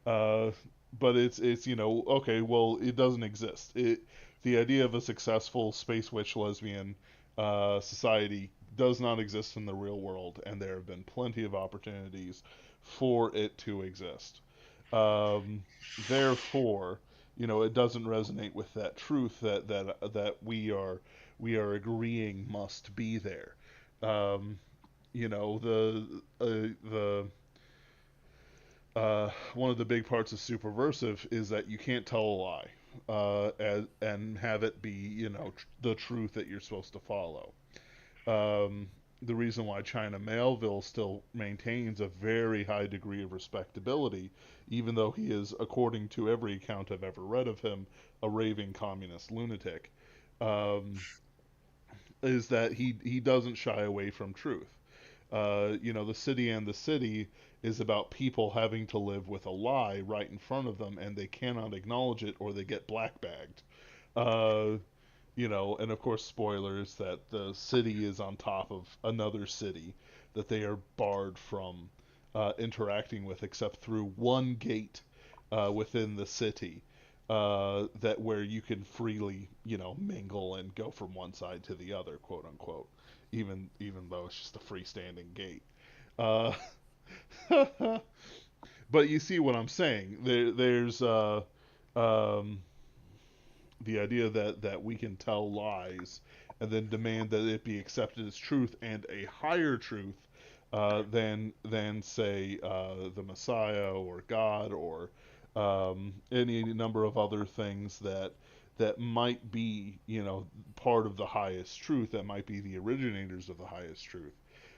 Uh, but it's okay. Well, it doesn't exist. The idea of a successful space witch lesbian society does not exist in the real world, and there have been plenty of opportunities for it to exist. Um, Therefore, it doesn't resonate with that truth that we are agreeing must be there. Um, the one of the big parts of Superversive is that you can't tell a lie and have it be, the truth that you're supposed to follow. Um, the reason why China Melville still maintains a very high degree of respectability, even though he is, according to every account I've ever read of him, a raving communist lunatic, um, is that he doesn't shy away from truth. The city and the city is about people having to live with a lie right in front of them, and they cannot acknowledge it or they get black bagged. Uh, and of course, spoilers that the city is on top of another city that they are barred from interacting with except through one gate within the city that where you can freely, mingle and go from one side to the other, quote unquote, even though it's just a freestanding gate. Uh, but you see what I'm saying? There's um, the idea that we can tell lies and then demand that it be accepted as truth and a higher truth than say the Messiah or God or any number of other things that might be, part of the highest truth, that might be the originators of the highest truth.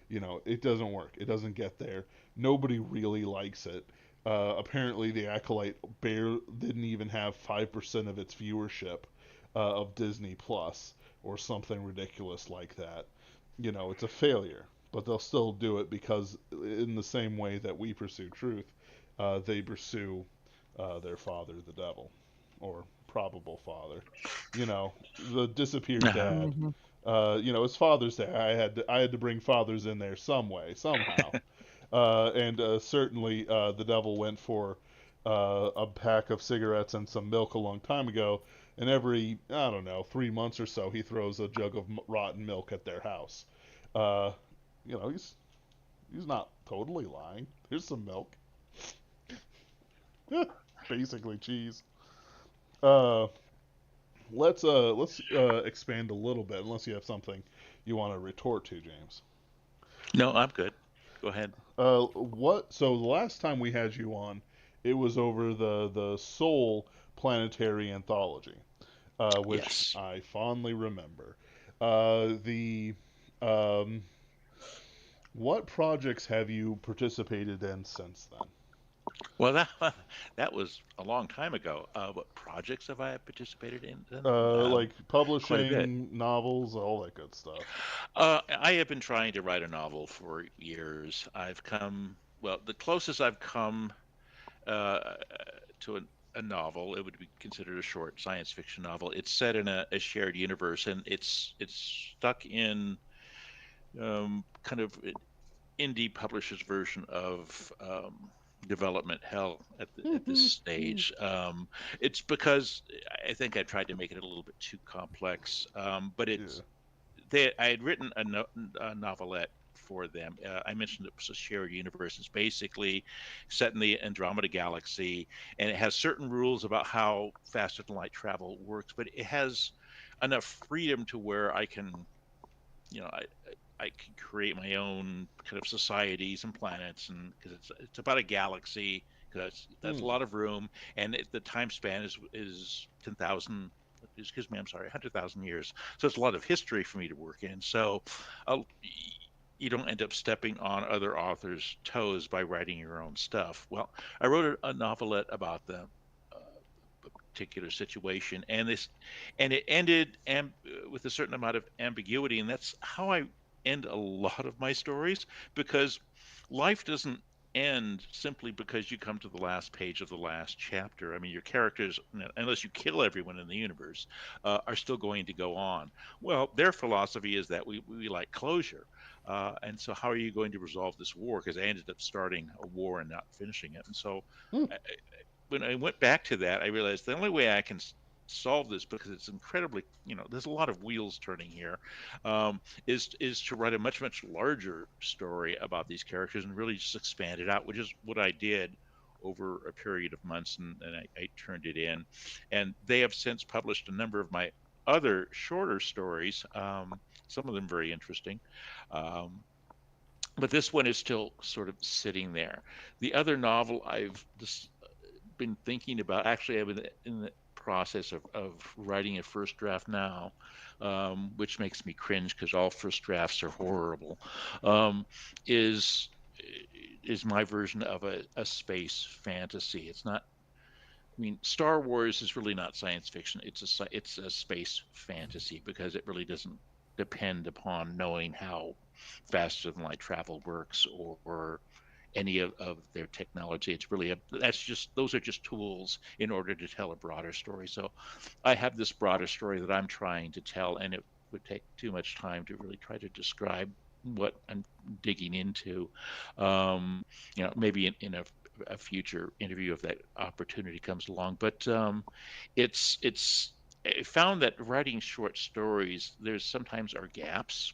It doesn't work. It doesn't get there. Nobody really likes it. Apparently, the Acolyte didn't even have 5% of its viewership of Disney Plus or something ridiculous like that. It's a failure, but they'll still do it because, in the same way that we pursue truth, they pursue their father, the devil, or probable father. The disappeared Uh-huh. dad. Mhm. It's Father's Day. I had to bring fathers in there some way, somehow. And certainly, the devil went for a pack of cigarettes and some milk a long time ago. And every, I don't know, 3 months or so, he throws a jug of rotten milk at their house. Uh, he's not totally lying. Here's some milk. Basically cheese. Uh, let's expand a little bit, unless you have something you want to retort to, James. No, I'm good. Go ahead. What? So the last time we had you on, it was over the Soul Planetary Anthology, which Yes. I fondly remember. The What projects have you participated in since then? Well, that that was a long time ago. What projects have I participated in then? Like Quite a bit. publishing novels, all that good stuff. I have been trying to write a novel for years. Well, the closest I've come uh, to a novel, it would be considered a short science fiction novel. It's set in a shared universe, and it's stuck in kind of an indie publisher's version of development hell at this stage. It's because I think I tried to make it a little bit too complex, but Yeah. I had written a novelette for them. I mentioned it was a shared universe. It's basically set in the Andromeda galaxy, and it has certain rules about how faster than light travel works, but it has enough freedom to where I can, you know, I can create my own kind of societies and planets, and because it's about a galaxy, because that's a Hmm. lot of room, and the time span is 10,000. Excuse me, I'm sorry, 100,000 years. So it's a lot of history for me to work in. So uh, you don't end up stepping on other authors' toes by writing your own stuff. Well, I wrote a novelette about them. Particular situation, and it ended with a certain amount of ambiguity, and that's how I end a lot of my stories, because life doesn't end simply because you come to the last page of the last chapter. I mean, your characters, unless you kill everyone in the universe, are still going to go on. Well, their philosophy is that we like closure. And so how are you going to resolve this war? Because I ended up starting a war and not finishing it. And so Hmm. when I went back to that, I realized the only way I can solve this, because it's incredibly, there's a lot of wheels turning here, is to write a much larger story about these characters and really just expand it out, which is what I did over a period of months, and I turned it in, and they have since published a number of my other shorter stories, some of them very interesting. Um, but this one is still sort of sitting there. The other novel I've just been thinking about. Actually, I've been in the process of writing a first draft now, which makes me cringe because all first drafts are horrible. Um, is is my version of a space fantasy. It's not. I mean, Star Wars is really not science fiction. It's a space fantasy because it really doesn't depend upon knowing how faster than light travel works, or any of their technology. It's really those are just tools in order to tell a broader story. So I have this broader story that I'm trying to tell, and it would take too much time to really try to describe what I'm digging into. Maybe in a future interview if that opportunity comes along. But it's I found that writing short stories, there's sometimes are gaps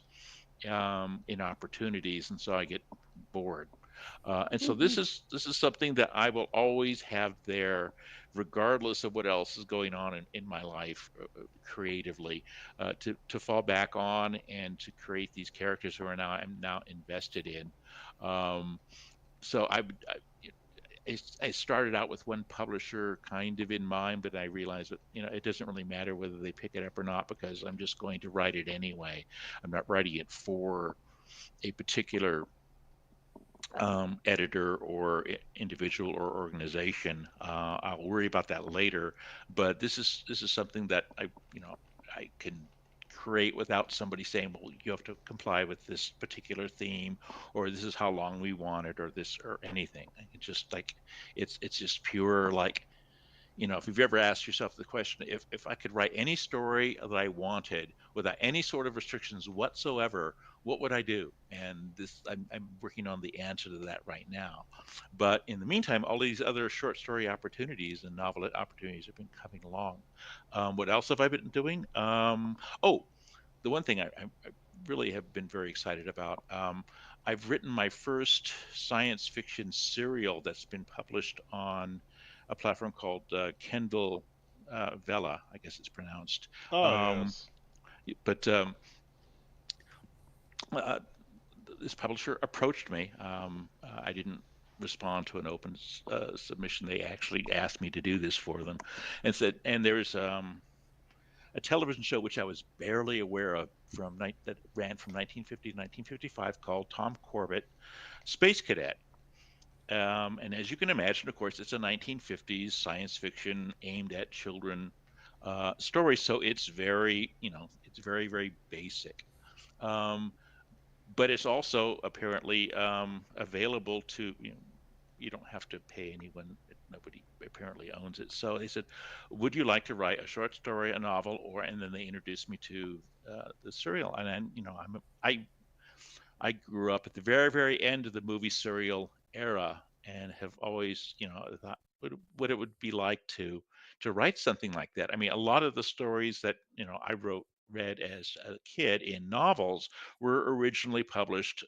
in opportunities, and so I get bored. And so this is something that I will always have there, regardless of what else is going on in my life creatively, to fall back on and to create these characters who I'm now invested in. Um, so I started out with one publisher kind of in mind, but I realized that it doesn't really matter whether they pick it up or not because I'm just going to write it anyway. I'm not writing it for a particular editor or individual or organization. I'll worry about that later, but this is something that I can create without somebody saying, well, you have to comply with this particular theme, or this is how long we want it, or this or anything. It's just like it's just pure like if you've ever asked yourself the question, if I could write any story that I wanted without any sort of restrictions whatsoever, what would I do? And I'm working on the answer to that right now. But in the meantime, all these other short story opportunities and novel opportunities have been coming along. What else have I been doing? Oh, the one thing I really have been very excited about. I've written my first science fiction serial that's been published on a platform called Kendall Vella, I guess it's pronounced. Ah, Um, yes. but uh, this publisher approached me. I didn't respond to an open submission. They actually asked me to do this for them, and said, and there's a television show which I was barely aware of that ran from 1950 to 1955 called Tom Corbett Space Cadet. And as you can imagine, of course, it's a 1950s science fiction aimed at children story. So it's it's very, very basic. Um, but it's also apparently available to, you don't have to pay anyone. Nobody apparently owns it. So they said, "Would you like to write a short story, a novel, or?" And then they introduced me to the serial. And then, I grew up at the very, very end of the movie serial era, and have always, thought what it would be like to write something like that. I mean, a lot of the stories that I read as a kid in novels were originally published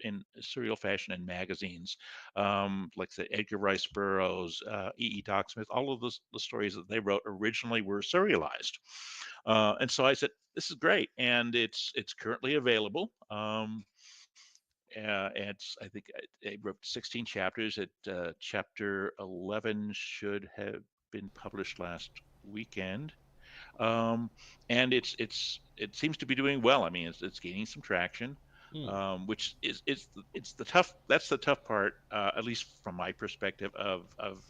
in serial fashion in magazines, like the Edgar Rice Burroughs, E. E. Doc Smith. All of the stories that they wrote originally were serialized, and so I said, "This is great," and it's currently available. I think I wrote 16 chapters. Chapter 11 should have been published last weekend, um, and it seems to be doing well. I mean, it's gaining some traction, Hmm. which it's the tough. That's the tough part, at least from my perspective of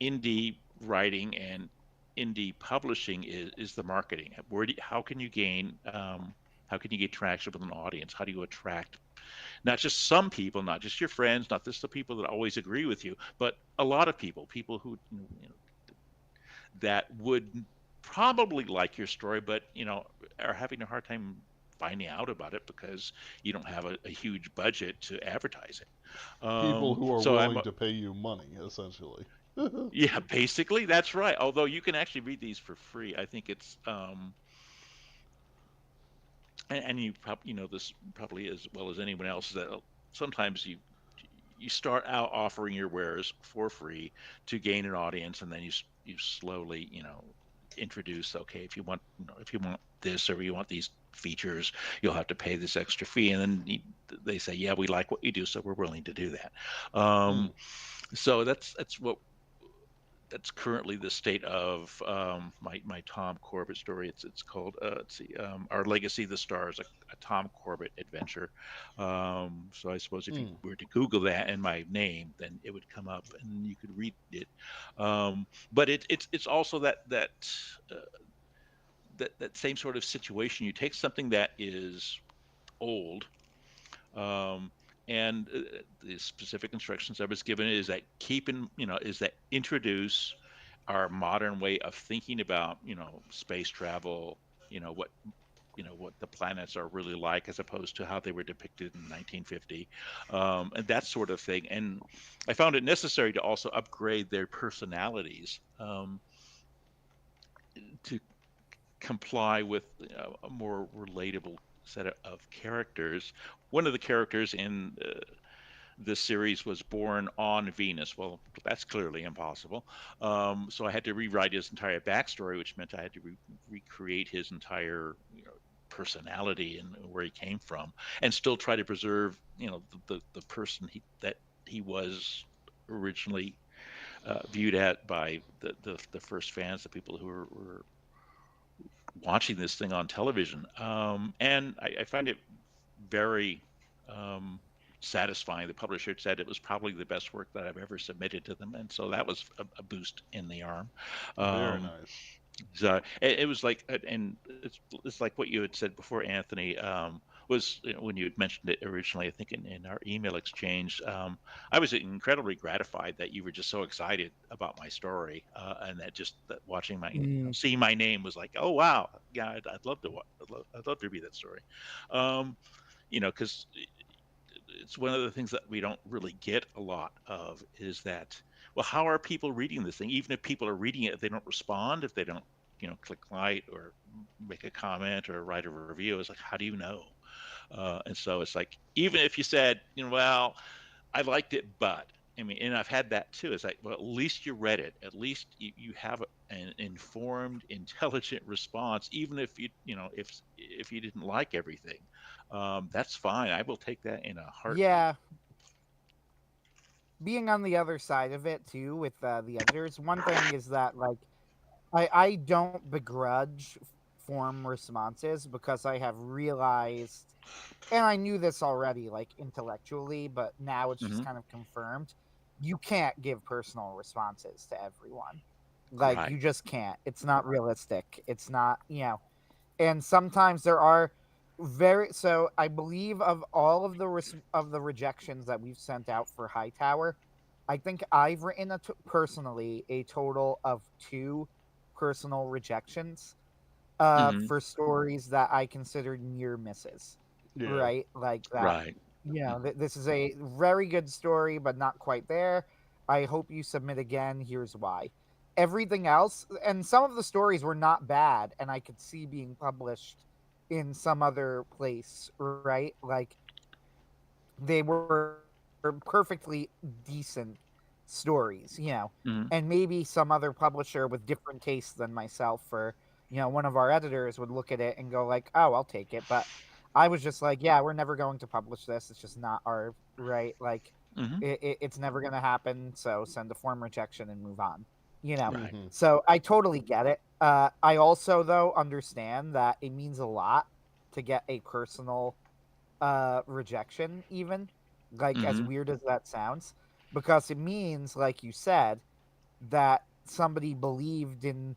indie writing and indie publishing is the marketing. How can you get traction with an audience? How do you attract not just some people, not just your friends, not just the people that always agree with you, but a lot of people who that would probably like your story, but are having a hard time finding out about it because you don't have a huge budget to advertise it. People who are So I'm willing to pay you money, essentially. Yeah, basically that's right. Although you can actually read these for free. I think it's and you probably know this probably as well as anyone else that sometimes you start out offering your wares for free to gain an audience, and then you slowly introduce, okay, if you want this or you want these features, you'll have to pay this extra fee, and then they say, yeah, we like what you do, so we're willing to do that. Hmm. So that's currently the state of my Tom Corbett story. It's called let's see, Our Legacy, the Stars, a Tom Corbett adventure. So I suppose if you Hmm. were to Google that and my name, then it would come up and you could read it. But it's also uh, that same sort of situation. You take something that is old, um, and the specific instructions I was given is that is that introduce our modern way of thinking about space travel, what what the planets are really like as opposed to how they were depicted in 1950, and that sort of thing. And I found it necessary to also upgrade their personalities, to comply with a more relatable set of characters. One of the characters in this series was born on Venus. Well, that's clearly impossible. So I had to rewrite his entire backstory, which meant I had to recreate his entire personality and where he came from, and still try to preserve the person that he was originally viewed at by the first fans, the people who were watching this thing on television. And I find it very um, satisfying. The publisher said it was probably the best work that I've ever submitted to them, and so that was a boost in the arm. Very Um, nice. so it was like, and it's like what you had said before, Anthony. Was when you had mentioned it originally, I think in our email exchange, I was incredibly gratified that you were just so excited about my story, and that just that watching my, Mm, seeing my name was like, oh wow, yeah, I'd love to, I'd love to read that story. Um, because it's one of the things that we don't really get a lot of is that, well, how are people reading this thing? Even if people are reading it, if they don't respond, if they don't, click like or make a comment or write a review, it's like, how do you know? And so it's like, even if you said, well, I liked it, but I mean, and I've had that too. It's like, well, at least you read it. At least you have an informed, intelligent response, even if if you didn't like everything. That's fine. I will take that in a heartbeat. yeah, being on the other side of it too with the editors, one thing is that like I don't begrudge form responses because I have realized, and I knew this already, like intellectually, but now it's just Hmm. kind of confirmed. You can't give personal responses to everyone. Like, Right. you just can't. It's not realistic. It's not, and sometimes there are so I believe of all of of the rejections that we've sent out for Hightower, I think I've written personally a total of two personal rejections Hmm. for stories that I considered near misses, Yeah. right? Like that, Right. this is a very good story, but not quite there. I hope you submit again. Here's why. Everything else, and some of the stories were not bad, and I could see being published in some other place, right? Like they were perfectly decent stories, and Hmm. maybe some other publisher with different tastes than myself, or one of our editors would look at it and go like, oh, I'll take it. But I was just like, yeah, we're never going to publish this. It's just not our right. Like Hmm. it's never going to happen, so send a form rejection and move on, Right. Hmm. so I totally get it. I also though understand that it means a lot to get a personal rejection, even like as Hmm. weird as that sounds, because it means, like you said, that somebody believed in,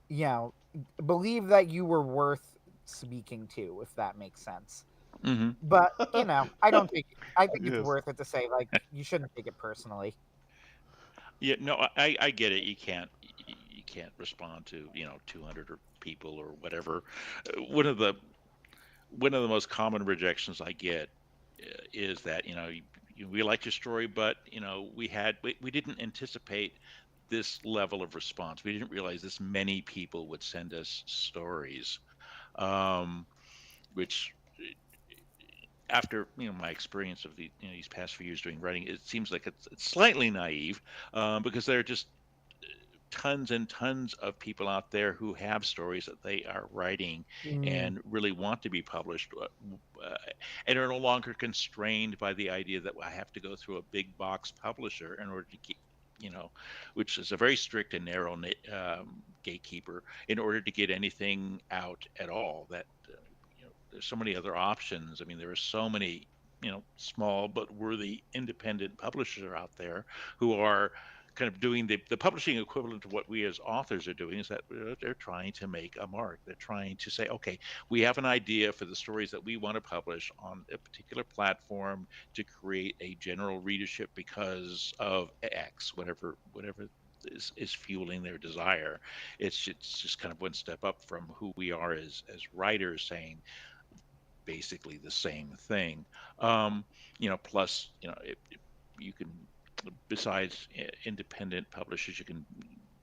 you know believed that you were worth speaking to, if that makes sense. Hmm. But I don't think I think it's Yes. worth it to say, like, you shouldn't take it personally. Yeah. No, I get it. You can't respond to 200 or people or whatever. One of the most common rejections I get is that we liked your story, but we didn't anticipate this level of response. We didn't realize this many people would send us stories, um, which after my experience of these past few years doing writing, it seems like it's slightly naive, because there are just tons and tons of people out there who have stories that they are writing Mm, and really want to be published, uh, and are no longer constrained by the idea that I have to go through a big box publisher in order to keep, which is a very strict and narrow gatekeeper in order to get anything out at all. That there's so many other options. I mean, there are so many small but worthy independent publishers out there who are kind of doing the publishing equivalent to what we as authors are doing, is that they're trying to make a mark. They're trying to say, okay, we have an idea for the stories that we want to publish on a particular platform to create a general readership because of X, whatever is fueling their desire. It's just kind of one step up from who we are as writers, saying basically the same thing. Plus, you can, besides independent publishers, you can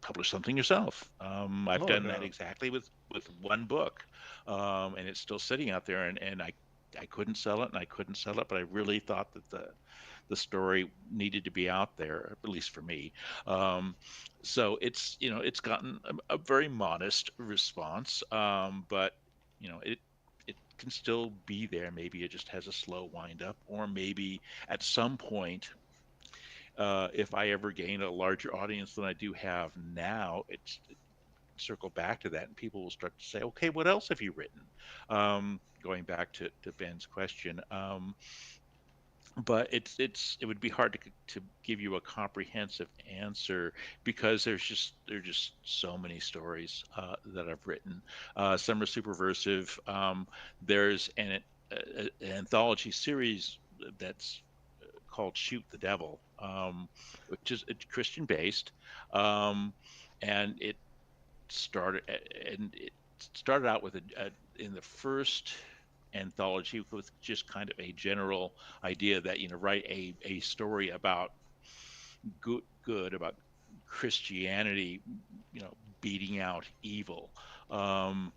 publish something yourself. I've Oh done that yeah. exactly with one book, and it's still sitting out there, and I couldn't sell it, and I couldn't sell it, but I really thought that the story needed to be out there, at least for me. Um, so it's gotten a very modest response, but it can still be there. Maybe it just has a slow wind up, or maybe at some point if I ever gain a larger audience than I do have now, it's circle back to that, and people will start to say, "Okay, what else have you written?" Going back to Ben's question, but it would be hard to give you a comprehensive answer because there's just so many stories that I've written. Some are superversive. There's an anthology series that's called Shoot the Devil, which is it's Christian based, um, and it started out with in the first anthology with just kind of a general idea that write a story about good about Christianity, beating out evil. Um,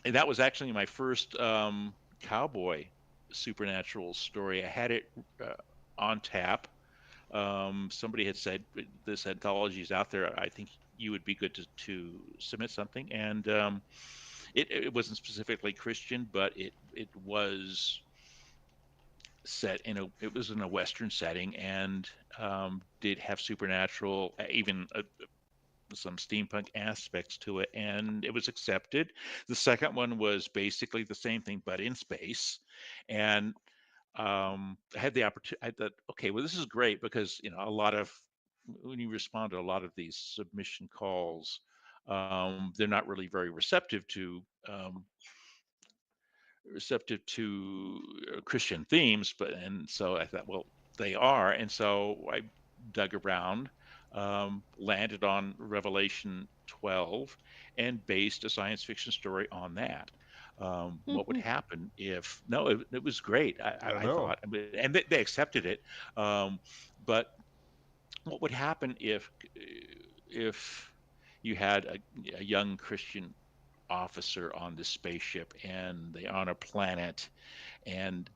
and that was actually my first cowboy supernatural story. I had it uh, on tap. Somebody had said this anthology is out there. I think you would be good to submit something, and it wasn't specifically Christian, but it was set in a it was in a Western setting, and did have supernatural, even some steampunk aspects to it, and it was accepted. The second one was basically the same thing but in space, and I had the opportunity. I thought, okay, well, this is great because a lot of when you respond to a lot of these submission calls, they're not really very receptive to Christian themes, and so I thought, well, they are, and so I dug around, landed on Revelation 12, and based a science fiction story on that. What would happen if? No, it was great. I I know. thought, and they accepted it. Um, but what would happen if you had a young Christian officer on this spaceship and they're on a planet, and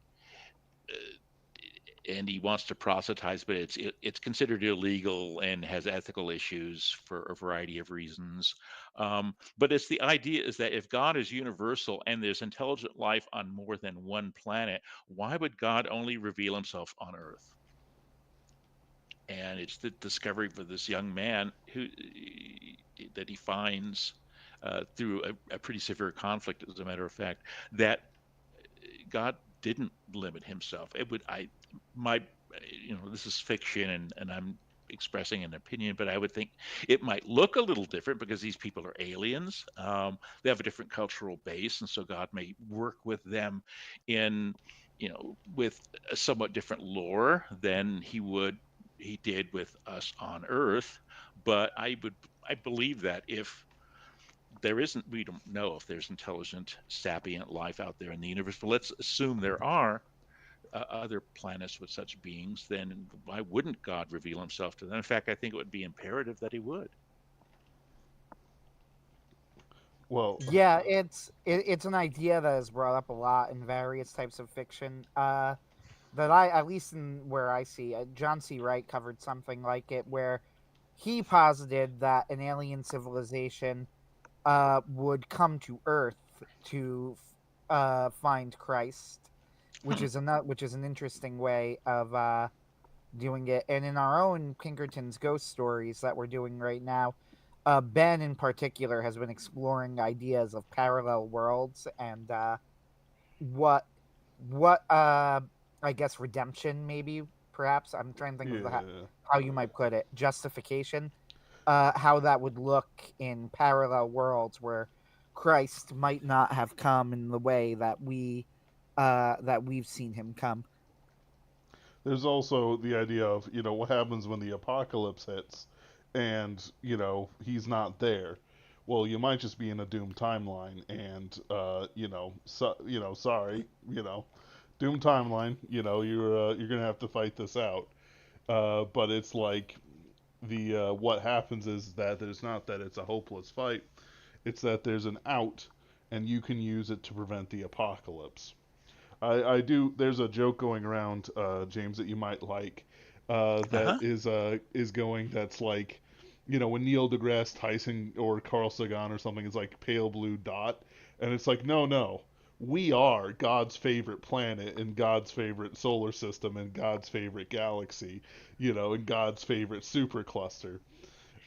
he wants to proselytize, but it's considered illegal and has ethical issues for a variety of reasons. But it's the idea is that if God is universal and there's intelligent life on more than one planet, why would God only reveal himself on Earth? And it's the discovery for this young man who that he finds through a pretty severe conflict, as a matter of fact, that God didn't limit himself. It would I my this is fiction, and I'm expressing an opinion, but I would think it might look a little different because these people are aliens. They have a different cultural base, and so God may work with them in with a somewhat different lore than he did with us on Earth. But I believe that if there isn't we don't know if there's intelligent sapient life out there in the universe, but let's assume there are other planets with such beings, then why wouldn't God reveal himself to them? In fact, I think it would be imperative that he would. Well, Yeah, it's an idea that is brought up a lot in various types of fiction. That I, at least in where I see, John C. Wright covered something like it, where he posited that an alien civilization would come to Earth to find Christ, which Hmm. is an interesting way of doing it. And in our own Pinkerton's ghost stories that we're doing right now, Ben in particular has been exploring ideas of parallel worlds and what what I guess redemption, maybe, perhaps. I'm trying to think of yeah. how you might put it, justification, how that would look in parallel worlds where Christ might not have come in the way that we've seen him come. There's also the idea of, what happens when the apocalypse hits and, he's not there. Well, you might just be in a Doom timeline and, sorry, Doom timeline, you're going to have to fight this out. But it's like what happens is that there's not that it's a hopeless fight. It's that there's an out and you can use it to prevent the apocalypse. I do. There's a joke going around, James, that you might like. That Uh-huh. is going. That's like, when Neil deGrasse Tyson or Carl Sagan or something is like pale blue dot, and it's like, no, no. we are God's favorite planet in God's favorite solar system in God's favorite galaxy, in God's favorite supercluster.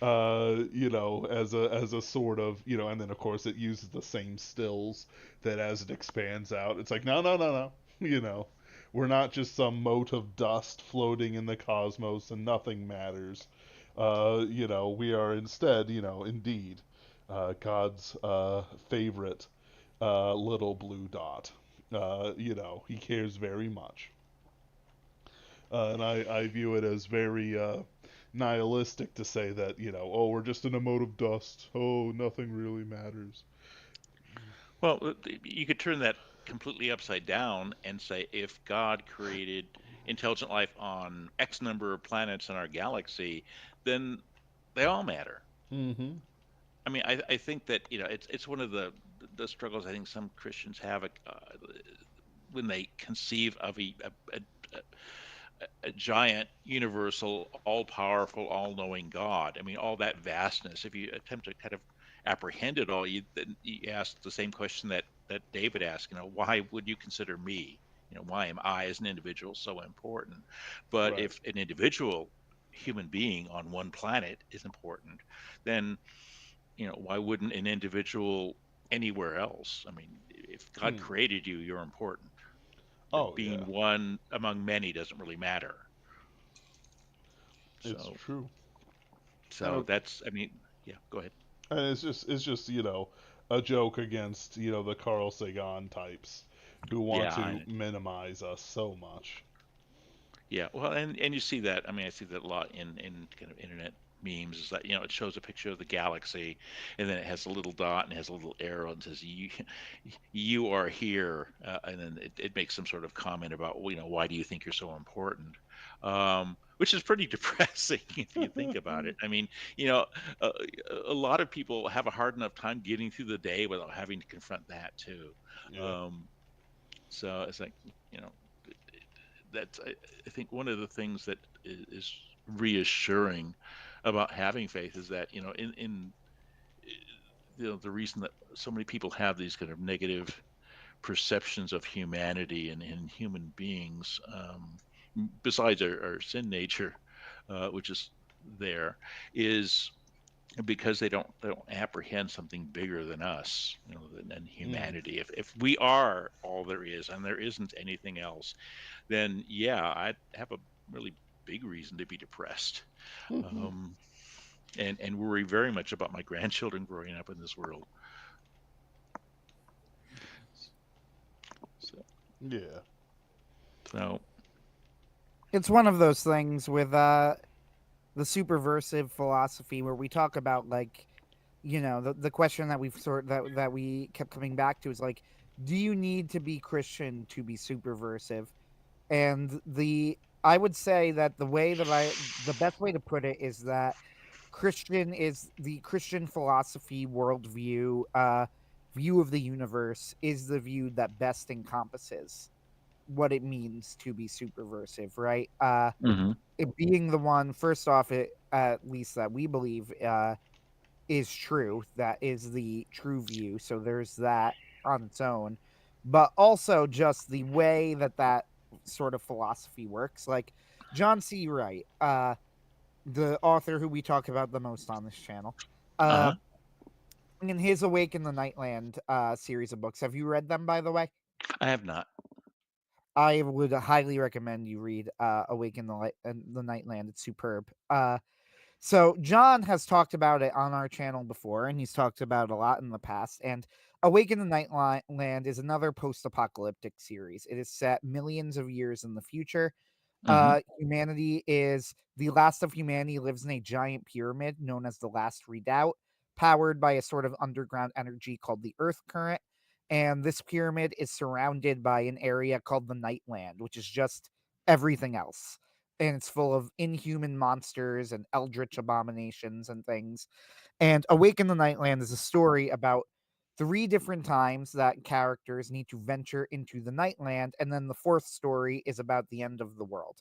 As a sort of, and then of course it uses the same stills that as it expands out, it's like, no, no, no, no, we're not just some mote of dust floating in the cosmos and nothing matters. We are instead, indeed, God's favorite little blue dot. He cares very much. And I view it as very nihilistic to say that, oh, we're just in a mote of dust. Oh, nothing really matters. Well, you could turn that completely upside down and say if God created intelligent life on X number of planets in our galaxy, then they all matter. Mm-hmm. I mean, I think that it's one of the struggles I think some Christians have when they conceive of a giant, universal, all powerful, all knowing God. I mean, all that vastness. If you attempt to kind of apprehend it all, you ask the same question that David asked. Why would you consider me? Why am I as an individual so important? But Right. if an individual human being on one planet is important, then why wouldn't an individual anywhere else? I mean, if God Hmm. created you, you're important. Oh, Being yeah. one among many doesn't really matter. It's So, true. And, so that's, I mean, yeah, go ahead. and it's just, a joke against, the Carl Sagan types who want Yeah, to minimize us so much. yeah. Well, and you see that. I mean, I see that a lot in kind of internet memes. Is that it shows a picture of the galaxy, and then it has a little dot and it has a little arrow and says you are here, and then it makes some sort of comment about why do you think you're so important, which is pretty depressing if you think about it. I mean, you know, a, a lot of people have a hard enough time getting through the day without having to confront that too. Yeah. Um, so it's like, you know, that's I think one of the things that is reassuring about having faith is that in the reason that so many people have these kind of negative perceptions of humanity and human beings, besides our sin nature, which is there, is because they don't apprehend something bigger than us, than Mm. humanity. If we are all there is and there isn't anything else, then yeah, I'd have a really big reason to be depressed, um, and worry very much about my grandchildren growing up in this world. So, Yeah. so It's one of those things with the superversive philosophy where we talk about, like, the question that that we kept coming back to is like, do you need to be Christian to be superversive? And I would say that the best way to put it is that the Christian philosophy worldview, view of the universe is the view that best encompasses what it means to be superversive, right? mhm. It being the one, first off, it at least that we believe is true, that is the true view. So there's that on its own, but also just the way that sort of philosophy works. Like John C. Wright, the author who we talk about the most on this channel, uh, Uh-huh. in his Awake in the Nightland series of books. Have you read them, by the way? I have not. I would highly recommend you read Awake in the Nightland. It's superb. So John has talked about it on our channel before, and he's talked about it a lot in the past. And Awake in the Nightland is another post-apocalyptic series. It is set millions of years in the future. Hmm. The last of humanity lives in a giant pyramid known as the Last Redoubt, powered by a sort of underground energy called the Earth Current. And this pyramid is surrounded by an area called the Nightland, which is just everything else. And it's full of inhuman monsters and eldritch abominations and things. And Awake in the Nightland is a story about three different times that characters need to venture into the Nightland, and then the fourth story is about the end of the world.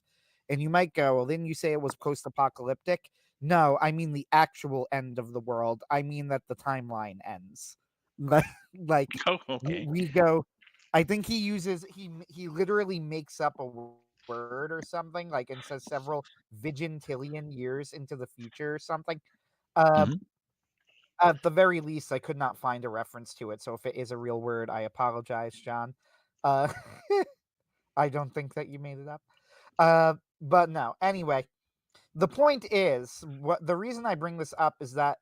And you might go, well, didn't you say it was post apocalyptic? No, I mean the actual end of the world. I mean that the timeline ends. Like, Oh, okay. we go. I think he literally makes up a word or something, like, and says several vigintillion years into the future or something. Uh, Hmm. at the very least, I could not find a reference to it. So if it is a real word, I apologize, John. Uh, I don't think that you made it up. But no. Anyway, the point is, what the reason I bring this up is that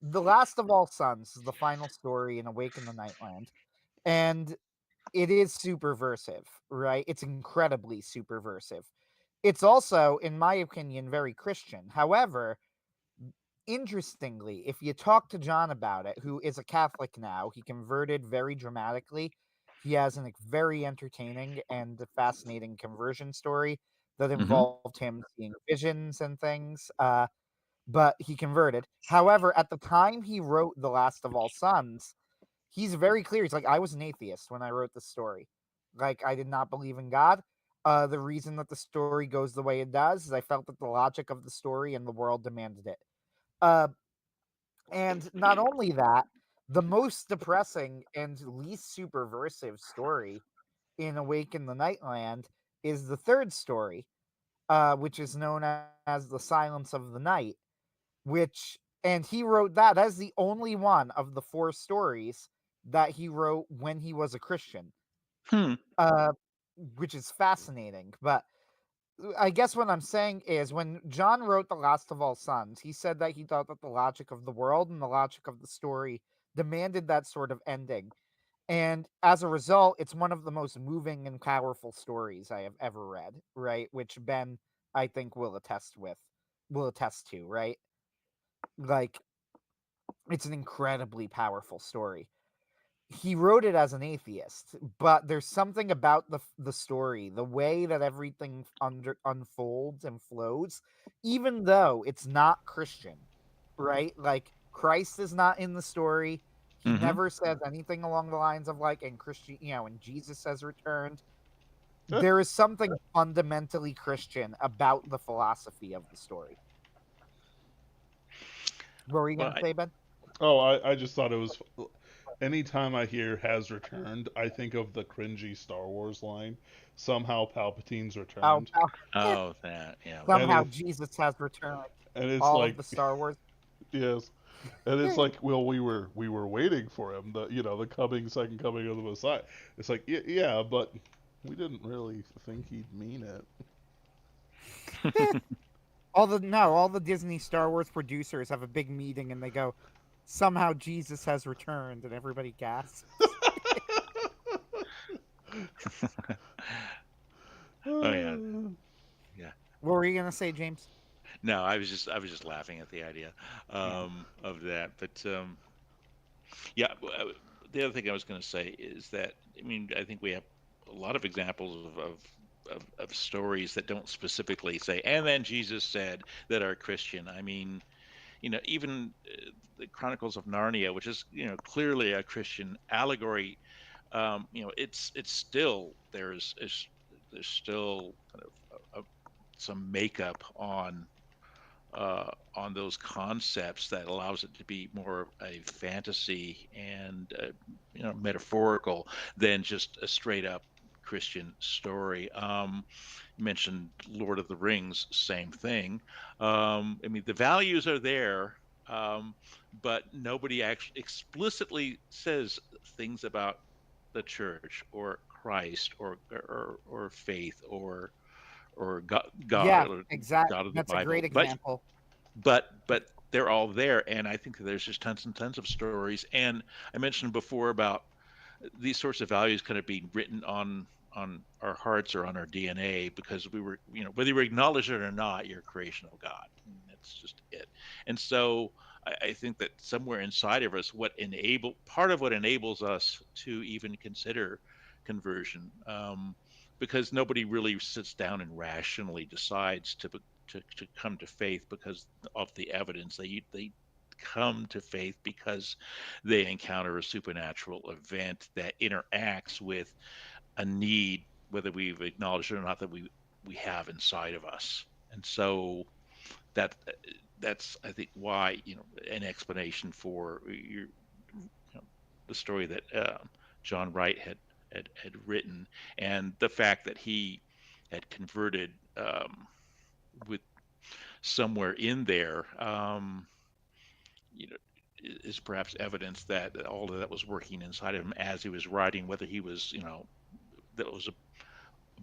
the Last of All Suns is the final story in Awaken the Nightland, and it is superversive, right? It's incredibly superversive. It's also, in my opinion, very Christian. However, interestingly, if you talk to John about it, who is a Catholic now, he converted very dramatically. He has a very entertaining and fascinating conversion story that Hmm. involved him seeing visions and things. But he converted. However, at the time he wrote The Last of All Sons, he's very clear. He's like, I was an atheist when I wrote the story. Like, I did not believe in God. The reason that the story goes the way it does is I felt that the logic of the story and the world demanded it. Uh, and not only that, the most depressing and least superversive story in Awaken the Nightland is the third story, which is known as The Silence of the Night, which, and he wrote that. That is the only one of the four stories that he wrote when he was a Christian, Hmm. uh, which is fascinating. But I guess what I'm saying is when John wrote The Last of All Sons, he said that he thought that the logic of the world and the logic of the story demanded that sort of ending. And as a result, it's one of the most moving and powerful stories I have ever read, right? Which Ben, I think, will attest to, right? Like, it's an incredibly powerful story. He wrote it as an atheist, but there's something about the story, the way that everything unfolds and flows, even though it's not Christian, right? Like, Christ is not in the story. He Hmm. never says anything along the lines of like, and Christian, and Jesus has returned. Eh, There is something fundamentally Christian about the philosophy of the story. What were you Well, gonna say, Ben? oh, I just thought it was. Anytime I hear "has returned," I think of the cringy Star Wars line. Somehow Palpatine's Oh, returned, oh, that, yeah. and somehow it Jesus has returned. and it's All of like the Star Wars. yes, and it's like, well, we were waiting for him, the coming second coming of the Messiah. It's like, yeah, but we didn't really think he'd mean it. All the Disney Star Wars producers have a big meeting and they go, somehow Jesus has returned, and everybody gasps. Oh yeah, yeah. What were you gonna say, James? No, I was just laughing at the idea Yeah. of that. But yeah, the other thing I was going to say is that I mean I think we have a lot of examples of stories that don't specifically say, and then Jesus said that are Christian. I mean, even the Chronicles of Narnia, which is clearly a Christian allegory. It's still there's still kind of some makeup on those concepts that allows it to be more a fantasy and metaphorical than just a straight up Christian story. You mentioned Lord of the Rings, same thing. I mean, the values are there, um, but nobody actually explicitly says things about the church or Christ or faith or God Yeah, or exact. God of the That's a great Bible. example. But they're all there, and I think that there's just tons and tons of stories. And I mentioned before about these sorts of values kind of being written on our hearts or on our DNA because we were, whether we acknowledge it or not, you're a creation of God. And that's just it. And so I think that somewhere inside of us, part of what enables us to even consider conversion, because nobody really sits down and rationally decides to come to faith because of the evidence. They come to faith because they encounter a supernatural event that interacts with a need, whether we've acknowledged it or not, that we have inside of us. And so that that's I think why an explanation for the story that John Wright had had written, and the fact that he had converted with somewhere in there, you know, is perhaps evidence that all of that was working inside of him as he was writing, whether he was, that was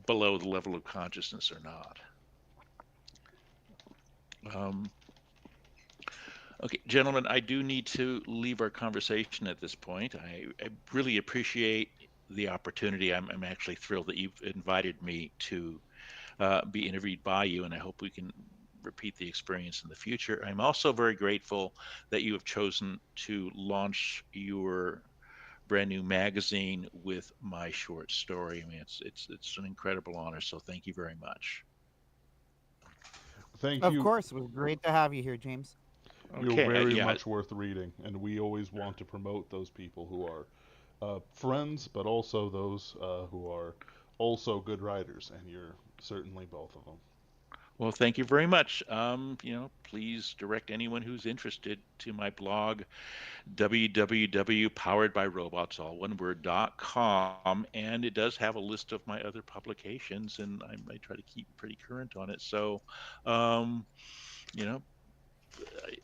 below the level of consciousness or not. Um, okay, gentlemen, I do need to leave our conversation at this point. I really appreciate the opportunity. I'm actually thrilled that you've invited me to be interviewed by you, and I hope we can repeat the experience in the future. I'm also very grateful that you have chosen to launch your brand new magazine with my short story. I mean, it's an incredible honor. So thank you very much. Thank Of you. course, it was great to have you here, James. You're Okay, very yeah, much worth reading, and we always want to promote those people who are friends, but also those who are also good writers, and you're certainly both of them. well, thank you very much. Please direct anyone who's interested to my blog, www.poweredbyrobots, all one word.com, and it does have a list of my other publications, and I try to keep pretty current on it. So, um, you know,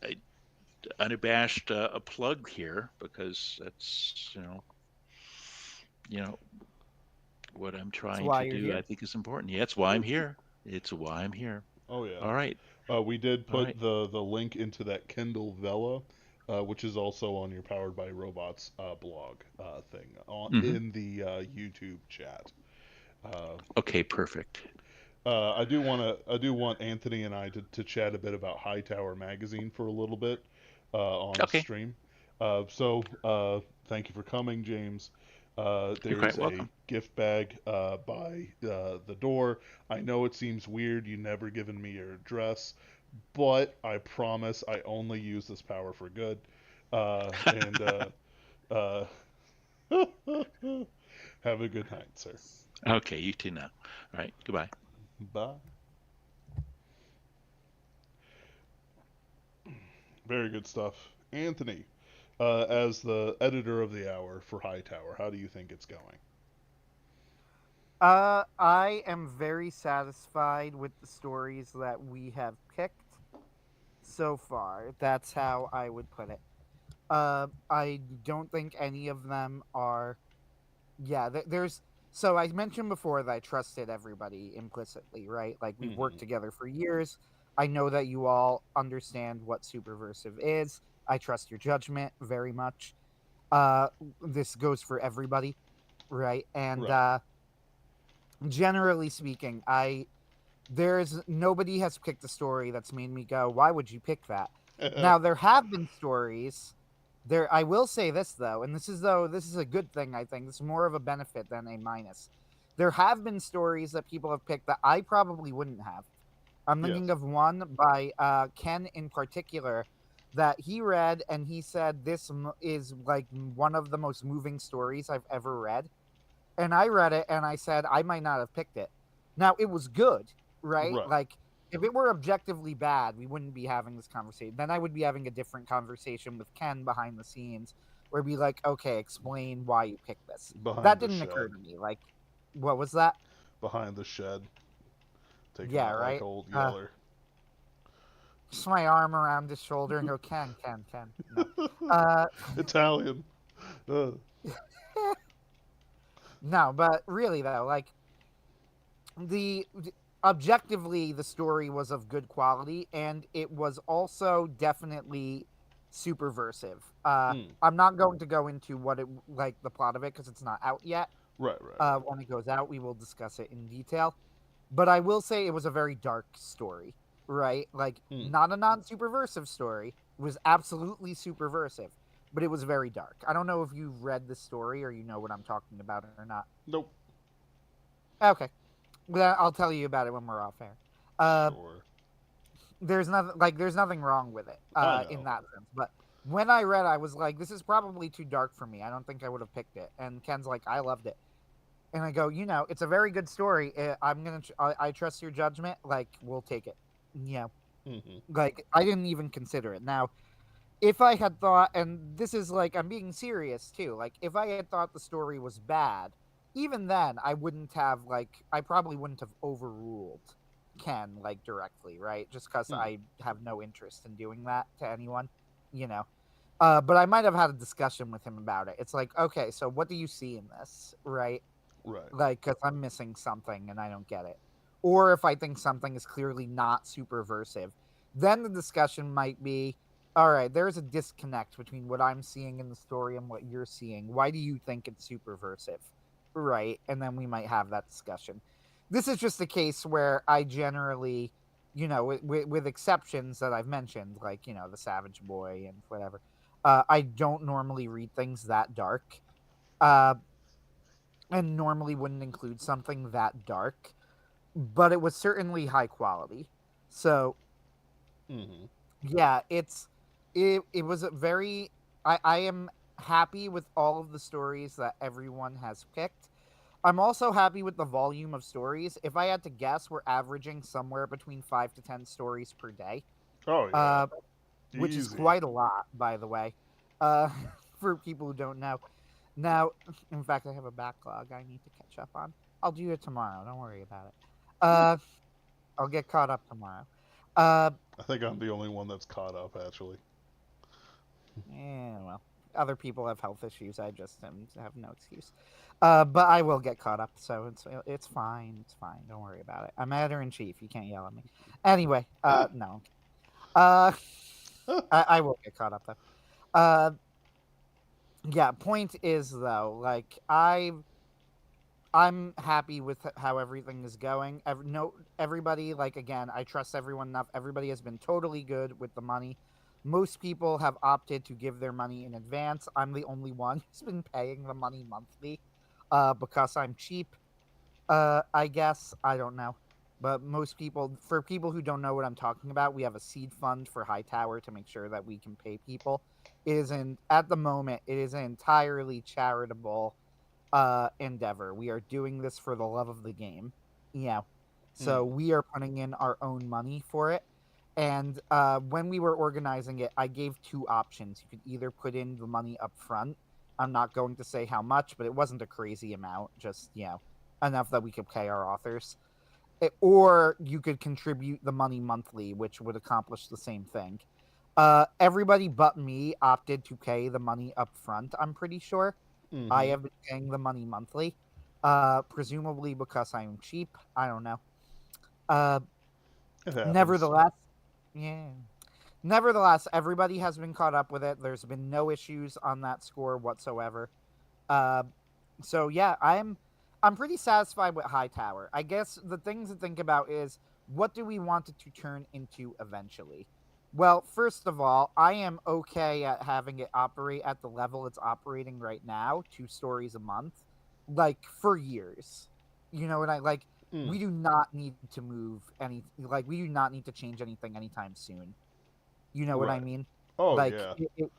I unabashed a plug here because that's you know what I'm That's trying why to you're do. I here. think is important. Yeah, it's why I'm here. It's why I'm here. Oh yeah. All right, We did all put right. the link into that Kindle Vella, which is also on your Powered by Robots blog thing Hmm. in the YouTube chat. Uh, Okay, perfect. I do want Anthony and I to chat a bit about Hightower Magazine for a little bit on Okay, stream. Thank you for coming, James. you're quite There's a welcome. gift bag by the door. I know it seems weird. You never given me your address, but I promise I only use this power for good. And uh, have a good night, sir. Okay, you too now. All right, goodbye. Bye. Very good stuff. Anthony, as the editor of the hour for Hightower, how do you think it's going? I am very satisfied with the stories that we have picked so far. That's how I would put it. I don't think any of them are. Yeah, there's. So I mentioned before that I trusted everybody implicitly, right? Like we've Hmm. worked together for years. I know that you all understand what Superversive is. I trust your judgment very much. Uh, this goes for everybody, right? And Right. generally speaking, there's nobody has picked a story that's made me go, "Why would you pick that?" Now there have been stories. There, I will say this though, and this is a good thing. I think it's more of a benefit than a minus. There have been stories that people have picked that I probably wouldn't have. I'm thinking Yes. of one by Ken in particular that he read and he said this is like one of the most moving stories I've ever read, and I read it and I said I might not have picked it. Now it was good, right? Right. Like if it were objectively bad, we wouldn't be having this conversation. Then I would be having a different conversation with Ken behind the scenes where it'd be like, okay, explain why you picked this. That Behind the didn't occur shed. to me. Like, what was that? Behind the shed. Taking Yeah, out like right. old Uh, Yeller. just my arm around his shoulder and go, Ken, Ken, Ken. No. Uh, Italian. Uh, no, but really though, like objectively the story was of good quality and it was also definitely superversive. mm, I'm not going to go into what it like the plot of it because it's not out yet. right, right, right. When it goes out we will discuss it in detail, but I will say it was a very dark story, right? Like Mm, not a non-superversive story. It was absolutely superversive, but it was very dark. I don't know if you've read the story or you know what I'm talking about or not. nope. Okay, well, I'll tell you about it when we're off air. Uh, Sure. there's nothing wrong with it I in know. that sense. But when I read, I was like, this is probably too dark for me. I don't think I would have picked it. And Ken's like, I loved it. And I go, it's a very good story. I trust your judgment. Like, we'll take it. Yeah, Hmm. like I didn't even consider it. Now, if I had thought, and this is like I'm being serious too. Like, if I had thought the story was bad, even then, I probably wouldn't have overruled Ken like directly, right? Just because Hmm. I have no interest in doing that to anyone, you know. But I might have had a discussion with him about it. It's like, okay, so what do you see in this, right? Right. Like, because I'm missing something and I don't get it. Or if I think something is clearly not superversive, then the discussion might be, all right, there's a disconnect between what I'm seeing in the story and what you're seeing. Why do you think it's superversive? Right. And then we might have that discussion. This is just a case where I generally, with exceptions that I've mentioned, like, the Savage Boy and whatever, I don't normally read things that dark. Uh, and normally wouldn't include something that dark, but it was certainly high quality. So Mm-hmm. yeah, it was a very I am happy with all of the stories that everyone has picked. I'm also happy with the volume of stories. If I had to guess, we're averaging somewhere between 5 to 10 stories per day, Oh yeah. uh, which is Easy. quite a lot, by the way. Uh, for people who don't know. Now, in fact, I have a backlog I need to catch up on. I'll do it tomorrow. Don't worry about it. Uh, I'll get caught up tomorrow. Uh, I think I'm the only one that's caught up actually. yeah, well, other people have health issues. I just have no excuse. But I will get caught up, so it's fine. It's fine. Don't worry about it. I'm editor in chief. You can't yell at me. Anyway, no. Uh, I will get caught up though. Uh, yeah. Point is though, like I'm happy with how everything is going. No, everybody, like, again, I trust everyone enough. Everybody has been totally good with the money. Most people have opted to give their money in advance. I'm the only one who's been paying the money monthly, because I'm cheap. I guess I don't know, but most people, for people who don't know what I'm talking about, we have a seed fund for Hightower to make sure that we can pay people. It is at the moment it is an entirely charitable endeavor. We are doing this for the love of the game. Yeah. So Mm. we are putting in our own money for it. And when we were organizing it, I gave two options. You could either put in the money up front. I'm not going to say how much, but it wasn't a crazy amount, just, enough that we could pay our authors. Or you could contribute the money monthly, which would accomplish the same thing. Everybody but me opted to pay the money up front, I'm pretty sure. I Mm-hmm. have been paying the money monthly, presumably because I'm cheap. I don't know. Uh, It happens. nevertheless, yeah. Nevertheless, everybody has been caught up with it. There's been no issues on that score whatsoever. Uh, so yeah, I'm pretty satisfied with Hightower. I guess the things to think about is what do we want it to turn into eventually? Well, first of all, I am okay at having it operate at the level it's operating right now, 2 stories a month, like for years. You know what I like? Mm. We do not need to move we do not need to change anything anytime soon. You know what I Right. mean? Oh Like yeah.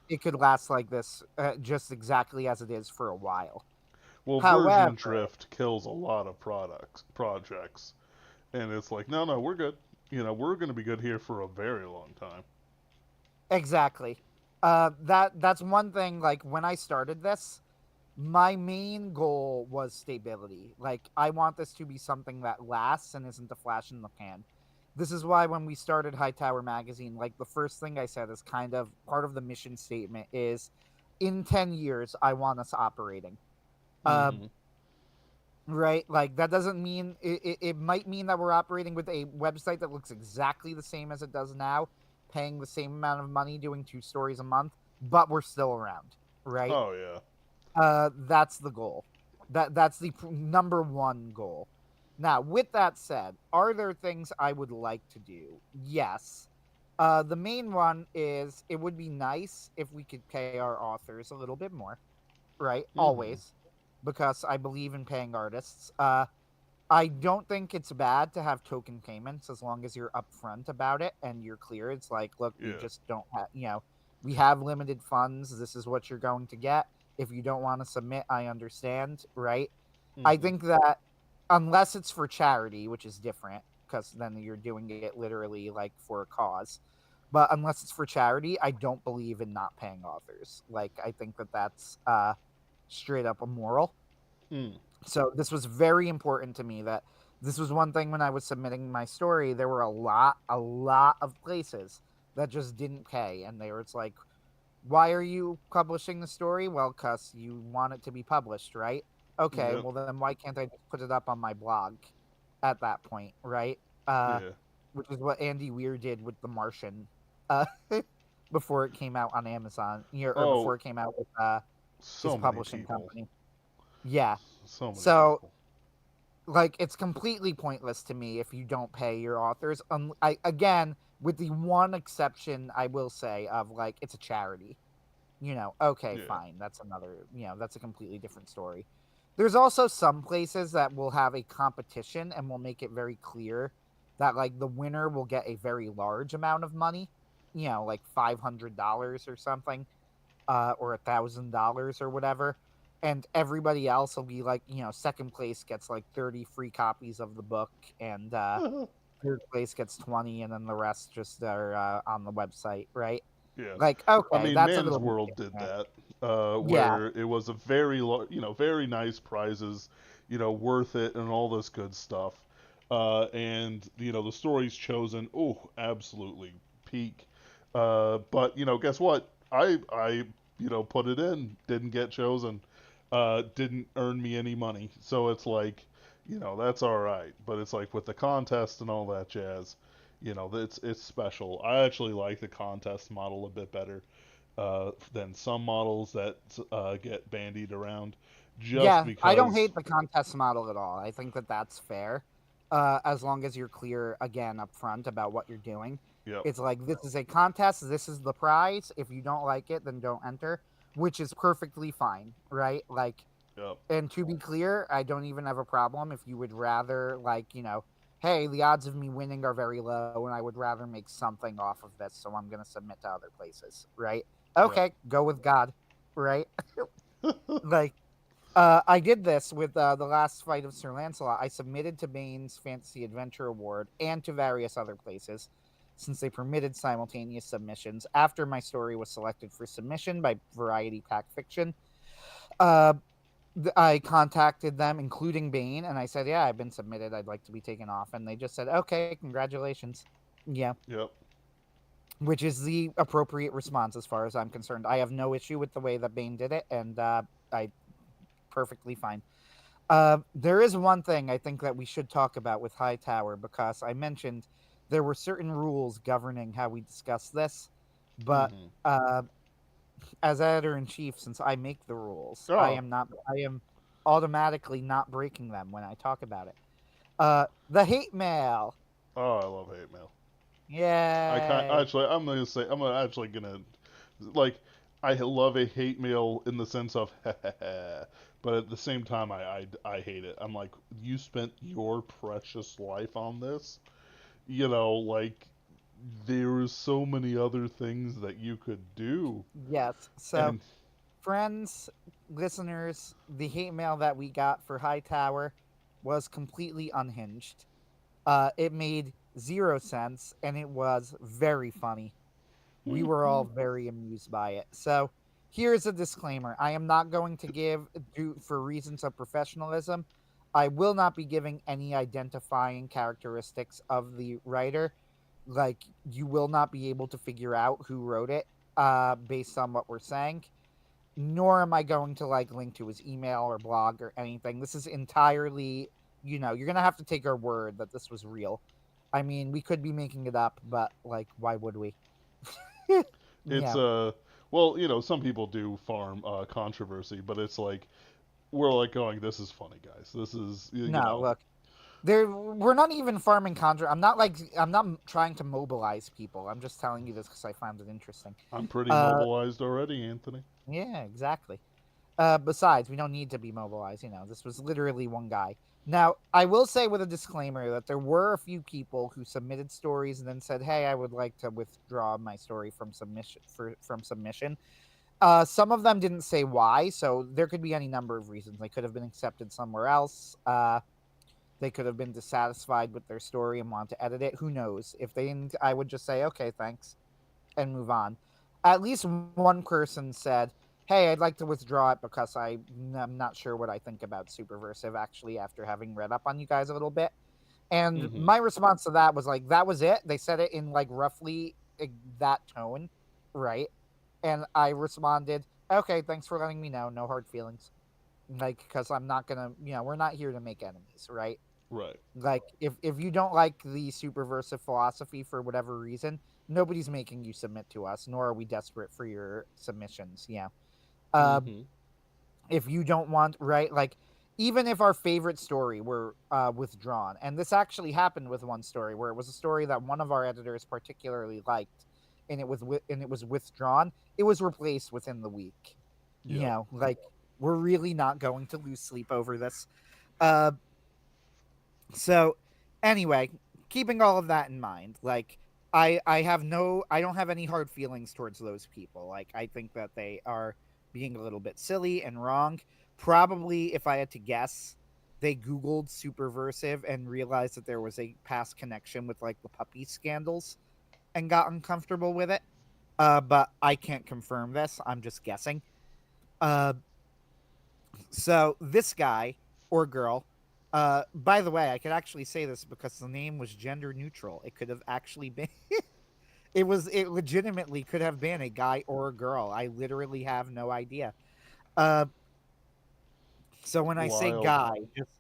it could last like this, just exactly as it is for a while. Well, version However, drift kills a lot of projects, and it's like, no, no, we're good. We're going to be good here for a very long time. exactly. That's one thing. Like when I started this, my main goal was stability. Like I want this to be something that lasts and isn't a flash in the pan. This is why when we started Hightower magazine, like the first thing I said is kind of part of the mission statement is in 10 years I want us operating. Uh, Mm-hmm. right? Like that doesn't mean it might mean that we're operating with a website that looks exactly the same as it does now, paying the same amount of money, doing 2 stories a month, but we're still around, right? Oh yeah. That's the goal. That's the number one goal. Now, with that said, are there things I would like to do? Yes. The main one is it would be nice if we could pay our authors a little bit more, right? Mm-hmm. Always, because I believe in paying artists. I don't think it's bad to have token payments as long as you're upfront about it and you're clear. It's like, look, we Yeah. just don't have, we have limited funds. This is what you're going to get. If you don't want to submit, I understand, right? I Mm-hmm. think that unless it's for charity, which is different because then you're doing it literally like for a cause. But unless it's for charity, I don't believe in not paying authors. Like, I think that that's straight up immoral. Mm. So this was very important to me that this was one thing when I was submitting my story. There were a lot of places that just didn't pay, and they were it's like, why are you publishing the story? Well, cause you want it to be published, right? Okay, Yep. well then why can't I just put it up on my blog at that point, right? Uh, Yeah. which is what Andy Weir did with The Martian, uh, before it came out on Amazon, or Oh, before it came out with his so many publishing people. company. Yeah. So many So people. like it's completely pointless to me if you don't pay your authors. I again, with the one exception I will say of like it's a charity. Okay, Yeah. fine. That's another, that's a completely different story. There's also some places that will have a competition and will make it very clear that like the winner will get a very large amount of money, like $500 or something, or $1,000 or whatever, and everybody else will be like, second place gets like 30 free copies of the book, and third place gets 20, and then the rest just are on the website, right? Yeah. Like, I okay, mean, that's a Man's little bit World did different. that, Yeah, where it was a very, very nice prizes, worth it and all this good stuff. And, the stories chosen, oh, absolutely peak. But, guess what? Put it in, didn't get chosen, didn't earn me any money. So it's like, that's all right. But it's like with the contest and all that jazz, it's special. I actually like the contest model a bit better than some models that get bandied around, just yeah. I don't because. hate the contest model at all. I think that that's fair, as long as you're clear again up front about what you're doing. Yep, It's like this is a contest. This is the prize. If you don't like it, then don't enter, which is perfectly fine, right? Like, yep, and to be clear, I don't even have a problem if you would rather, like, hey, the odds of me winning are very low, and I would rather make something off of this, so I'm going to submit to other places, right? yep. Okay, go with God, right? Like, I did this with the last fight of Sir Lancelot. I submitted to Bane's Fantasy Adventure Award and to various other places, since they permitted simultaneous submissions. After my story was selected for submission by Variety Pack Fiction, uh, I contacted them, including Bane, and I said, "Yeah, I've been submitted. I'd like to be taken off." And they just said, "Okay, congratulations." Yeah, Yep. which is the appropriate response as far as I'm concerned. I have no issue with the way that Bane did it, and I perfectly fine. There is one thing I think that we should talk about with Hightower because I mentioned there were certain rules governing how we discuss this, but Mm-hmm. uh, as editor in chief, since I make the rules, I Oh, am not. I am automatically not breaking them when I talk about it. The hate mail. oh, I love hate mail. I can't Yay! actually. I'm actually gonna like. I love a hate mail in the sense of, but at the same time, I hate it. I'm like, you spent your precious life on this. Like there's so many other things that you could do, Yes. So, and friends, listeners, the hate mail that we got for Hightower was completely unhinged. It made zero sense, and it was very funny. We were all very amused by it. So here's a disclaimer. I am not going to give, due for reasons of professionalism, I will not be giving any identifying characteristics of the writer. Like, you will not be able to figure out who wrote it based on what we're saying. Nor am I going to like link to his email or blog or anything. This is entirely, you're gonna have to take our word that this was real. I mean, we could be making it up, but like, why would we? it's Yeah. well, some people do farm controversy, but it's like we're like going, this is funny, guys. This is No, look. There we're not even farming contra. I'm not trying to mobilize people. I'm just telling you this cuz I found it interesting. I'm pretty Uh mobilized already, Anthony. yeah, exactly. Besides, we don't need to be mobilized, this was literally one guy. Now, I will say with a disclaimer that there were a few people who submitted stories and then said, "Hey, I would like to withdraw my story from submission." Some of them didn't say why, so there could be any number of reasons. They could have been accepted somewhere else. They could have been dissatisfied with their story and want to edit it. Who knows? If they didn't, I would just say, "Okay, thanks," and move on. At least one person said, hey, I'd like to withdraw it because I'm not sure what I think about Superversive actually after having read up on you guys a little bit. And Mm-hmm. my response to that was like, that was it. They said it in like roughly that tone, right? And I responded, okay, thanks for letting me know. No hard feelings. Like, because I'm not gonna, we're not here to make enemies, right? Right. Like, if you don't like the Superversive philosophy for whatever reason, nobody's making you submit to us, nor are we desperate for your submissions. Uh, Mm-hmm. if you don't want, right, like, even if our favorite story were withdrawn, and this actually happened with one story where it was a story that one of our editors particularly liked, and it was withdrawn, it was replaced within the week. Yep. Like, we're really not going to lose sleep over this. uh so anyway, keeping all of that in mind, like, I don't have any hard feelings towards those people. Like, I think that they are being a little bit silly and wrong. Probably, if I had to guess, they Googled Superversive and realized that there was a past connection with like the puppy scandals and got uncomfortable with it. But I can't confirm this. I'm just guessing. Uh, so this guy or girl, by the way, I could actually say this because the name was gender neutral. It could have actually been it legitimately could have been a guy or a girl. I literally have no idea. Uh so when I say Wild. guy, just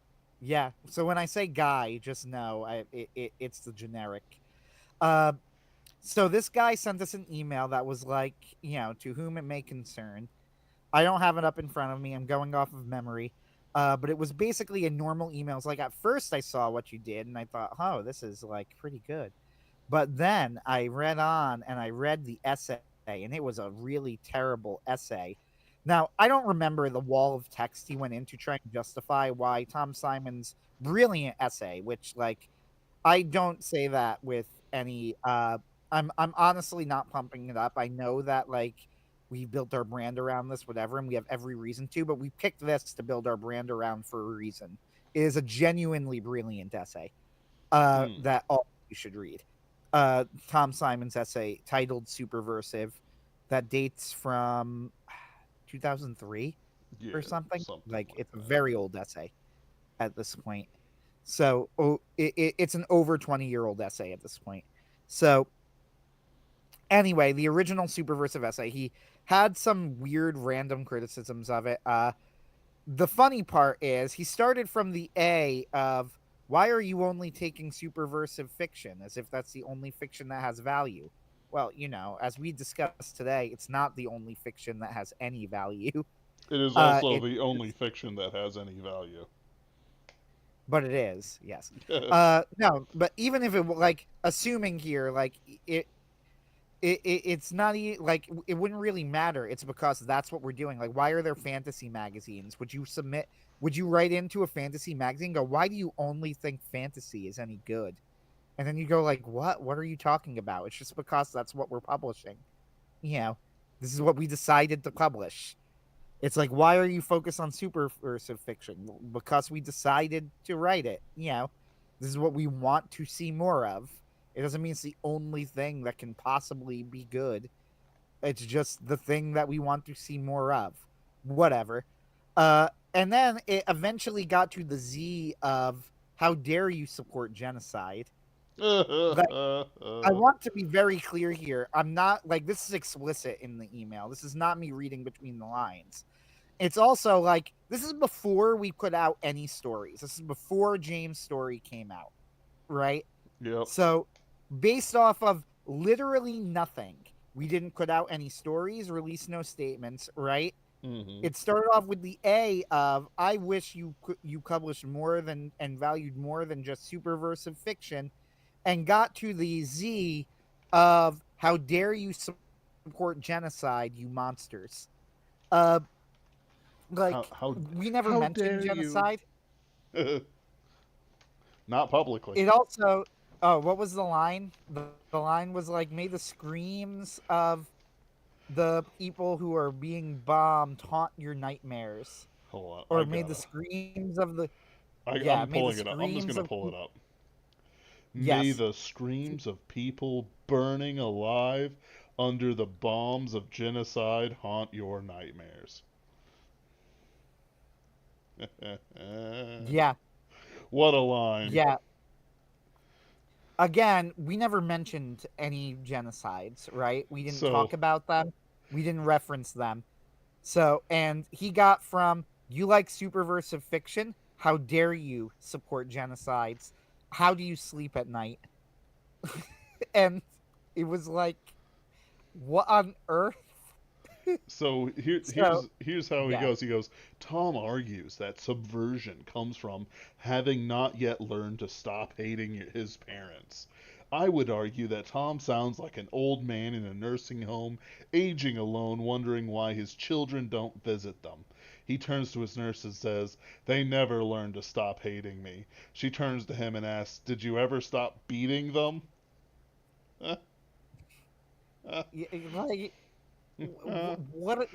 yeah, so when I say guy, just know it's the generic. Uh so this guy sent us an email that was like, to whom it may concern. I don't have it up in front of me. I'm going off of memory. But it was basically a normal email. It's like, at first I saw what you did and I thought, oh, this is like pretty good. But then I read on and I read the essay, and it was a really terrible essay. Now, I don't remember the wall of text he went into trying to justify why Tom Simon's brilliant essay, which, like, I don't say that with any I'm honestly not pumping it up. I know that, like, we built our brand around this, whatever, and we have every reason to, but we picked this to build our brand around for a reason. It is a genuinely brilliant essay Mm. that all you should read. Tom Simon's essay titled Superversive, that dates from 2003 Yeah. or something. Something Like, like it's a that. very old essay at this point. So it's an over 20-year-old essay at this point. So anyway, the original Superversive essay, he had some weird random criticisms of it. The funny part is he started from the A of, why are you only taking superversive fiction as if that's the only fiction that has value? Well, as we discussed today, it's not the only fiction that has any value. It is also It the only fiction that has any value. But it is, yes. No, but even if it like, assuming here, like, it's not like, it wouldn't really matter. It's because that's what we're doing. Like, why are there fantasy magazines? Would you write into a fantasy magazine and go, why do you only think fantasy is any good? And then you go like, what are you talking about? It's just because that's what we're publishing. you know this is what we decided to publish. It's like, why are you focused on superversive fiction? Well, because we decided to write it. This is what we want to see more of. It doesn't mean it's the only thing that can possibly be good. It's just the thing that we want to see more of. Whatever. And then it eventually got to the Z of, how dare you support genocide? Like, I want to be very clear here. I'm not, like, this is explicit in the email. This is not me reading between the lines. It's also like, this is before we put out any stories. This is before James' story came out, right? Yep. So, based off of literally nothing, we didn't put out any stories, release no statements, right? Mm-hmm. It started off with the A of, I wish you published more than and valued more than just superversive fiction, and got to the Z of, how dare you support genocide, you monsters. Uh, How like, how we never how mentioned dare you? genocide. Not publicly. It also, oh, what was the line? The line was like, may the screams of the people who are being bombed haunt your nightmares, Hold on, or I may the gotta. screams of the yeah, I'm may the pulling it up. I'm just screams gonna of pull it up. May yes, the screams of people burning alive under the bombs of genocide haunt your nightmares. Yeah, What a line. yeah. Again, we never mentioned any genocides, right? We didn't So, talk about them. We didn't reference them. So, and he got from, you like superversive fiction? How dare you support genocides? How do you sleep at night? And it was like, what on earth? so So, here's how he yeah. goes. He goes, Tom argues that subversion comes from having not yet learned to stop hating his parents. I would argue that Tom sounds like an old man in a nursing home, aging alone, wondering why his children don't visit them. He turns to his nurse and says, "They never learned to stop hating me." She turns to him and asks, "Did you ever stop beating them?" Like, what?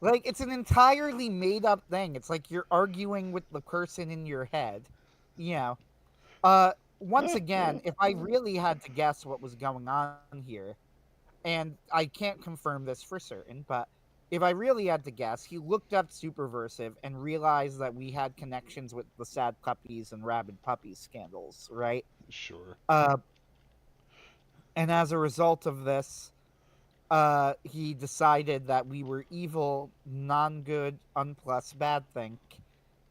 Like, it's an entirely made up thing. It's like you're arguing with the person in your head. You know, once again, if I really had to guess what was going on here, and I can't confirm this for certain, but if I really had to guess, he looked up Superversive and realized that we had connections with the Sad Puppies and Rabid Puppies scandals, right? Sure. Uh, and as a result of this, he decided that we were evil, non-good, unplus, bad thing,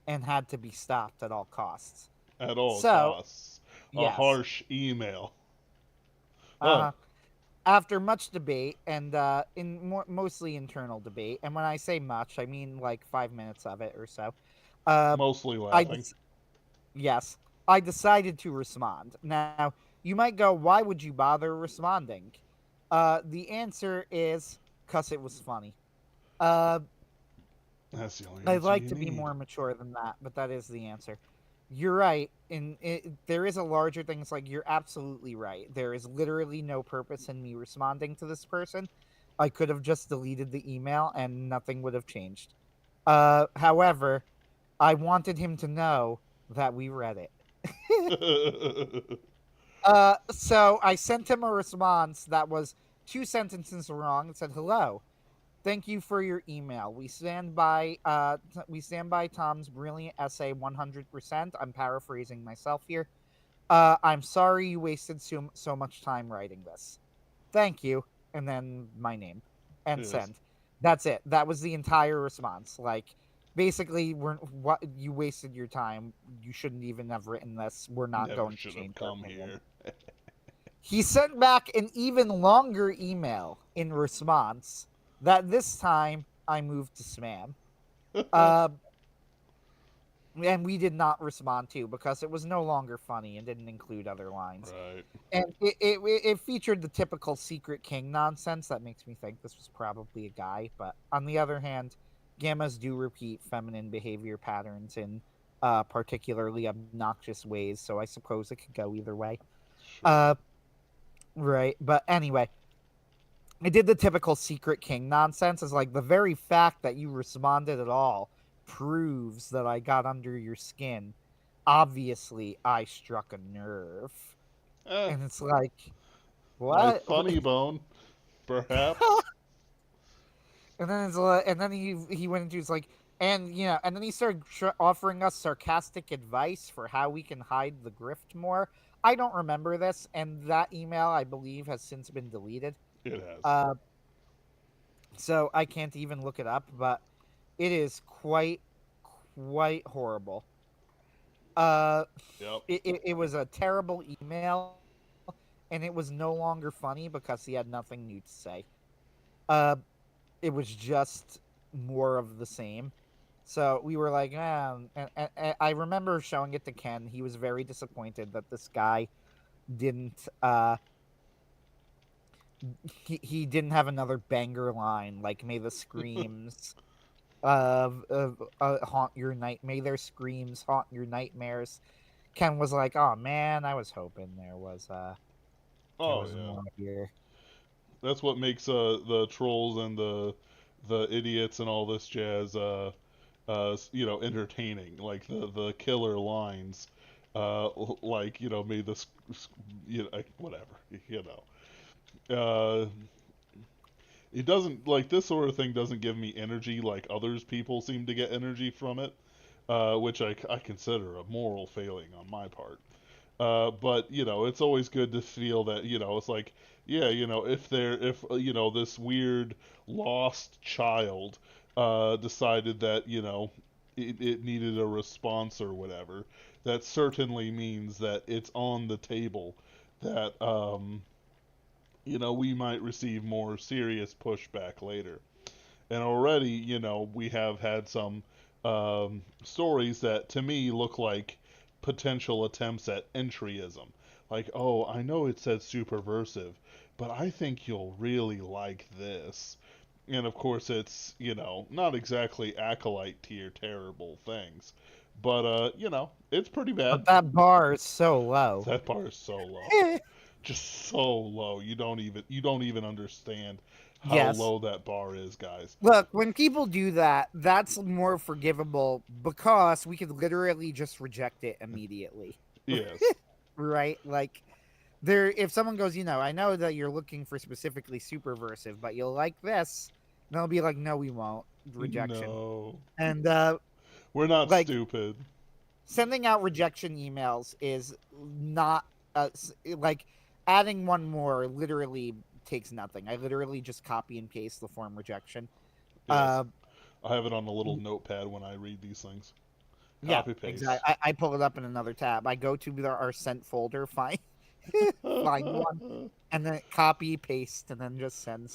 and had to be stopped at all costs. At all So, costs. A yes, harsh email. Oh, uh, after much debate and mostly internal debate, and when I say much, I mean like 5 minutes of it or so. Uh, mostly I laughing. yes, I decided to respond. Now, you might go, why would you bother responding? The answer is because it was funny. Uh, That's the only I'd answer like you to be need. more mature than that, but that is the answer. You're right. There is a larger thing. It's like you're absolutely right. There is literally no purpose in me responding to this person. I could have just deleted the email and nothing would have changed. However, I wanted him to know that we read it. So I sent him a response that was two sentences wrong. It said, "Hello. Thank you for your email. We stand by Tom's brilliant essay 100%. I'm paraphrasing myself here. I'm sorry you wasted so much time writing this. Thank you." And then my name and Yes. send. That's it. That was the entire response. Like, basically, we're what you wasted your time. You shouldn't even have written this. We're not Never going to should have change our come opinion. here. He sent back an even longer email in response that this time I moved to spam. Uh, and we did not respond to because it was no longer funny and didn't include other lines. Right. And it featured the typical Secret King nonsense that makes me think this was probably a guy. But on the other hand, gammas do repeat feminine behavior patterns in particularly obnoxious ways, so I suppose it could go either way. Sure. Uh, right. But anyway, I did the typical Secret King nonsense. Is like the very fact that you responded at all proves that I got under your skin. Obviously, I struck a nerve. Eh, And it's like, my what? funny bone, perhaps. And then it's like, and then he went into, it's like, and and then he started offering us sarcastic advice for how we can hide the grift more. I don't remember this, and that email I believe has since been deleted. It has. Uh, so I can't even look it up, but it is quite horrible. Uh, Yep. it was a terrible email, and it was no longer funny because he had nothing new to say. Uh, it was just more of the same. So we were like, man, and I remember showing it to Ken. He was very disappointed that this guy didn't he didn't have another banger line like "May the screams haunt your night, may their screams haunt your nightmares." Ken was like, "Oh man, I was hoping there Oh was yeah. more here." That's what makes the trolls and the idiots and all this jazz entertaining. Like the killer lines, like may the whatever. it doesn't like this sort of thing doesn't give me energy like others people seem to get energy from it, which I consider a moral failing on my part. But it's always good to feel that it's like, yeah, if this weird lost child decided that it needed a response or whatever, that certainly means that it's on the table that we might receive more serious pushback later. And already, we have had some stories that to me look like potential attempts at entryism. Like, oh, I know it says superversive, but I think you'll really like this. And of course, it's, not exactly acolyte tier terrible things. But, it's pretty bad. But that bar is so low. That bar is so low. Just so low. You don't even understand how Yes. low that bar is, guys. Look, when people do that, that's more forgivable because we could literally just reject it immediately. Yes. Right? Like, if someone goes, I know that you're looking for specifically superversive, but you'll like this, they'll be like, no, we won't. Rejection. No. And We're not like, stupid. sending out rejection emails is not like adding one more literally takes nothing. I literally just copy and paste the form rejection. Yes. I have it on a little notepad when I read these things. Copy paste. Exactly. I pull it up in another tab. I go to our sent folder, find one, and then copy, paste, and then just send.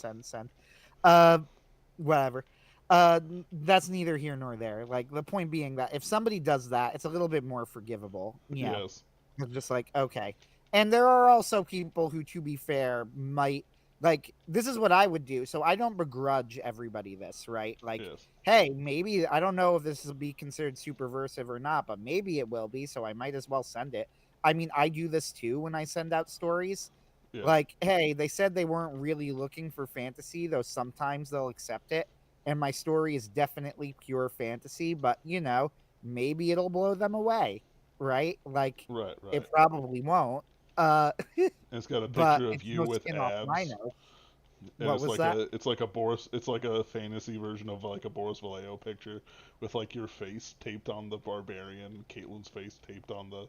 Whatever. That's neither here nor there. Like, the point being that if somebody does that, it's a little bit more forgivable. Yeah. Yes. It's just like, okay. And there are also people who, to be fair, might like, this is what I would do. So I don't begrudge everybody this, right? Like, Yes. hey, maybe I don't know if this will be considered superversive or not, but maybe it will be, so I might as well send it. I mean, I do this too when I send out stories. Yeah. Like, hey, they said they weren't really looking for fantasy, though sometimes they'll accept it. And my story is definitely pure fantasy, but maybe it'll blow them away, right? Like, Right. it probably won't. It's got a but picture of it's you no with skin off my abs. nose. And What it's was like that? it's like a fantasy version of like a Boris Vallejo picture with like your face taped on the barbarian, Caitlin's face taped on the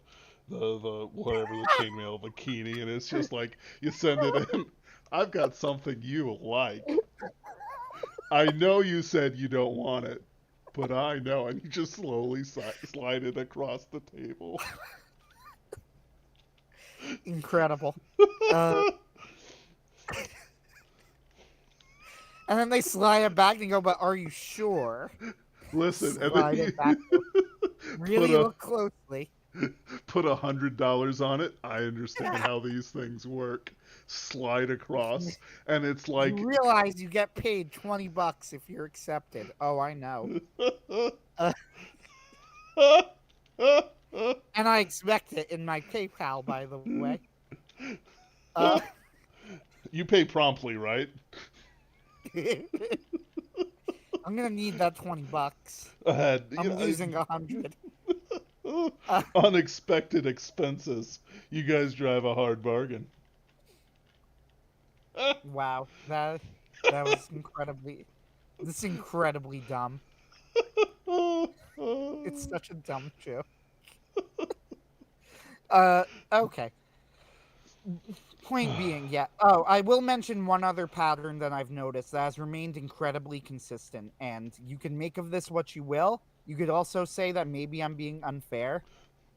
whatever the chainmail bikini, and it's just like you send it in. I've got something you like. I know you said you don't want it, but I know, and you just slowly slide it across the table. Incredible. And then they slide it back and go, but are you sure? Listen, and Slide then it back. Really look closely. put $100 on it. I understand how these things work. Slide across, and it's like You realize you get paid $20 if you're accepted. Oh, I know. And I expect it in my PayPal, by the way. You pay promptly, right? I'm gonna need that $20. I'm losing 100. Unexpected expenses. You guys drive a hard bargain. Wow, that was incredibly dumb. It's such a dumb joke. Okay. Point being, yeah. Oh, I will mention one other pattern that I've noticed that has remained incredibly consistent, and you can make of this what you will. You could also say that maybe I'm being unfair.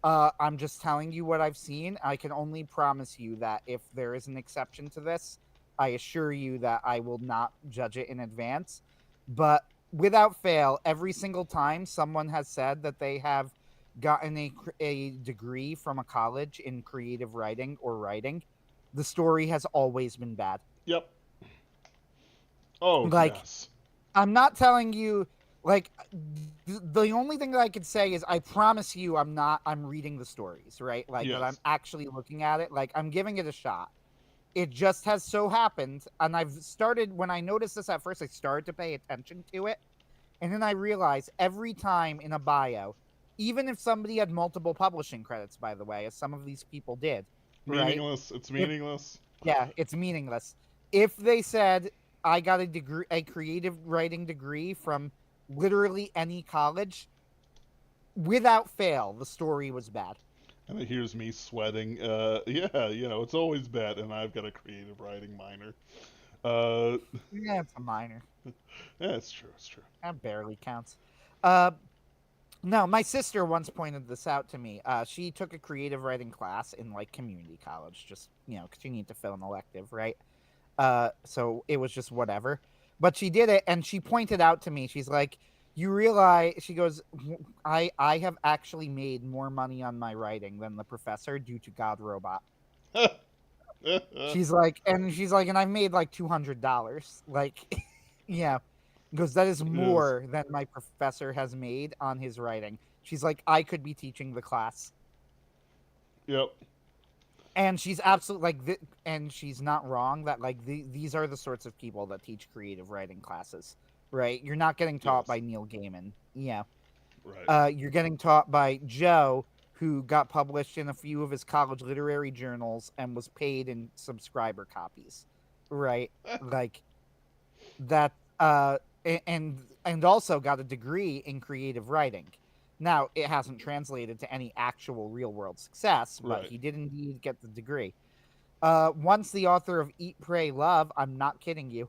I'm just telling you what I've seen. I can only promise you that if there is an exception to this, I assure you that I will not judge it in advance. But without fail, every single time someone has said that they have gotten a degree from a college in creative writing or writing, the story has always been bad. Yep. Oh, like, yes. I'm not telling you, like, the only thing that I could say is I promise you I'm reading the stories, right? Like, Yes. that I'm actually looking at it. Like, I'm giving it a shot. It just has so happened, and when I noticed this at first, I started to pay attention to it, and then I realized every time in a bio, even if somebody had multiple publishing credits, by the way, as some of these people did, Meaningless. Right? It's meaningless. Yeah, it's meaningless. If they said, I got a creative writing degree from literally any college. Without fail, the story was bad. And it hears me sweating. Yeah, it's always bad, and I've got a creative writing minor. Uh, Yeah, it's a minor. yeah, it's true. It's true. That barely counts. Uh, no, my sister once pointed this out to me. She took a creative writing class in like community college, just because you need to fill an elective, right? So it was just whatever. But she did it, and she pointed out to me. She's like, "You realize?" She goes, "I have actually made more money on my writing than the professor due to God Robot." She's like, and I've made like $200. Like, yeah, because that is Yes. more than my professor has made on his writing. She's like, I could be teaching the class, Yep. and she's absolutely and she's not wrong that like these are the sorts of people that teach creative writing classes, right? You're not getting taught Yes. by Neil Gaiman, yeah. Right. You're getting taught by Joe, who got published in a few of his college literary journals and was paid in subscriber copies, right? Like that, and also got a degree in creative writing. Now it hasn't translated to any actual real world success, but Right. he did indeed get the degree. Once the author of Eat, Pray, Love, I'm not kidding you,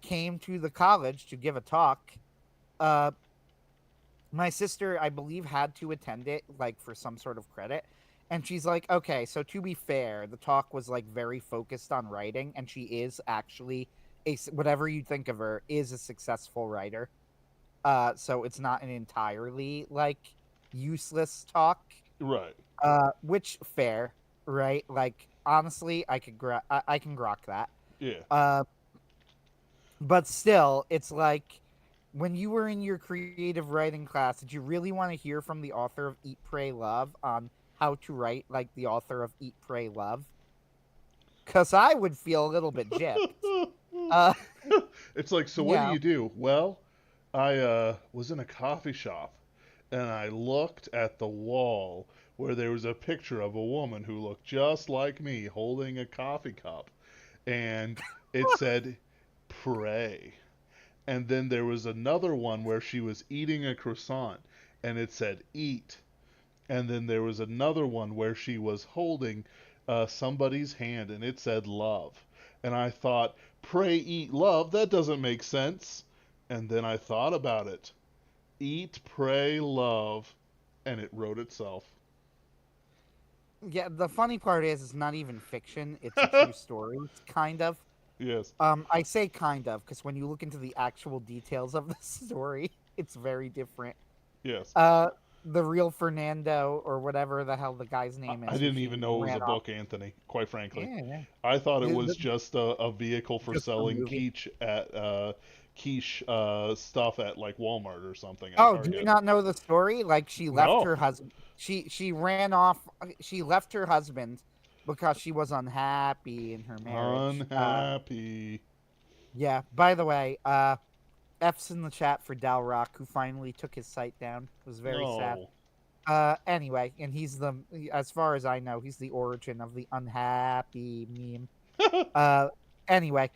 came to the college to give a talk. Uh, my sister, I believe, had to attend it like for some sort of credit. And she's like, okay, so to be fair, the talk was like very focused on writing, and she is actually whatever you think of her is a successful writer. So it's not an entirely like useless talk. Right. Which fair, right? Like honestly, I can grok that. Yeah. Uh, but still, it's like when you were in your creative writing class, did you really want to hear from the author of Eat, Pray, Love on how to write like the author of Eat, Pray, Love? Because I would feel a little bit gypped. Uh, It's like, so what do yeah. you do? Well, I was in a coffee shop and I looked at the wall where there was a picture of a woman who looked just like me holding a coffee cup. And it said, pray. And then there was another one where she was eating a croissant and it said, eat. And then there was another one where she was holding somebody's hand and it said, love. And I thought, pray, eat, love, that doesn't make sense. And then I thought about it. Eat, pray, love. And it wrote itself. Yeah, the funny part is it's not even fiction, it's a true story. It's kind of. Yes. I say kind of because when you look into the actual details of the story, it's very different. Yes. Uh, the real Fernando or whatever the hell the guy's name I is, who didn't she even know it was a ran off. book, Anthony, quite frankly. Yeah, yeah. I thought it The- was the- just a vehicle for just a selling movie. quiche stuff at like Walmart or something at Oh, do you Target. not know the story? Like she left No. her husband. She ran off. She left her husband because she was unhappy in her marriage. Unhappy. Yeah. By the way, F's in the chat for Dalrock, who finally took his site down. It was very sad. No. Anyway, and as far as I know, he's the origin of the unhappy meme. Anyway,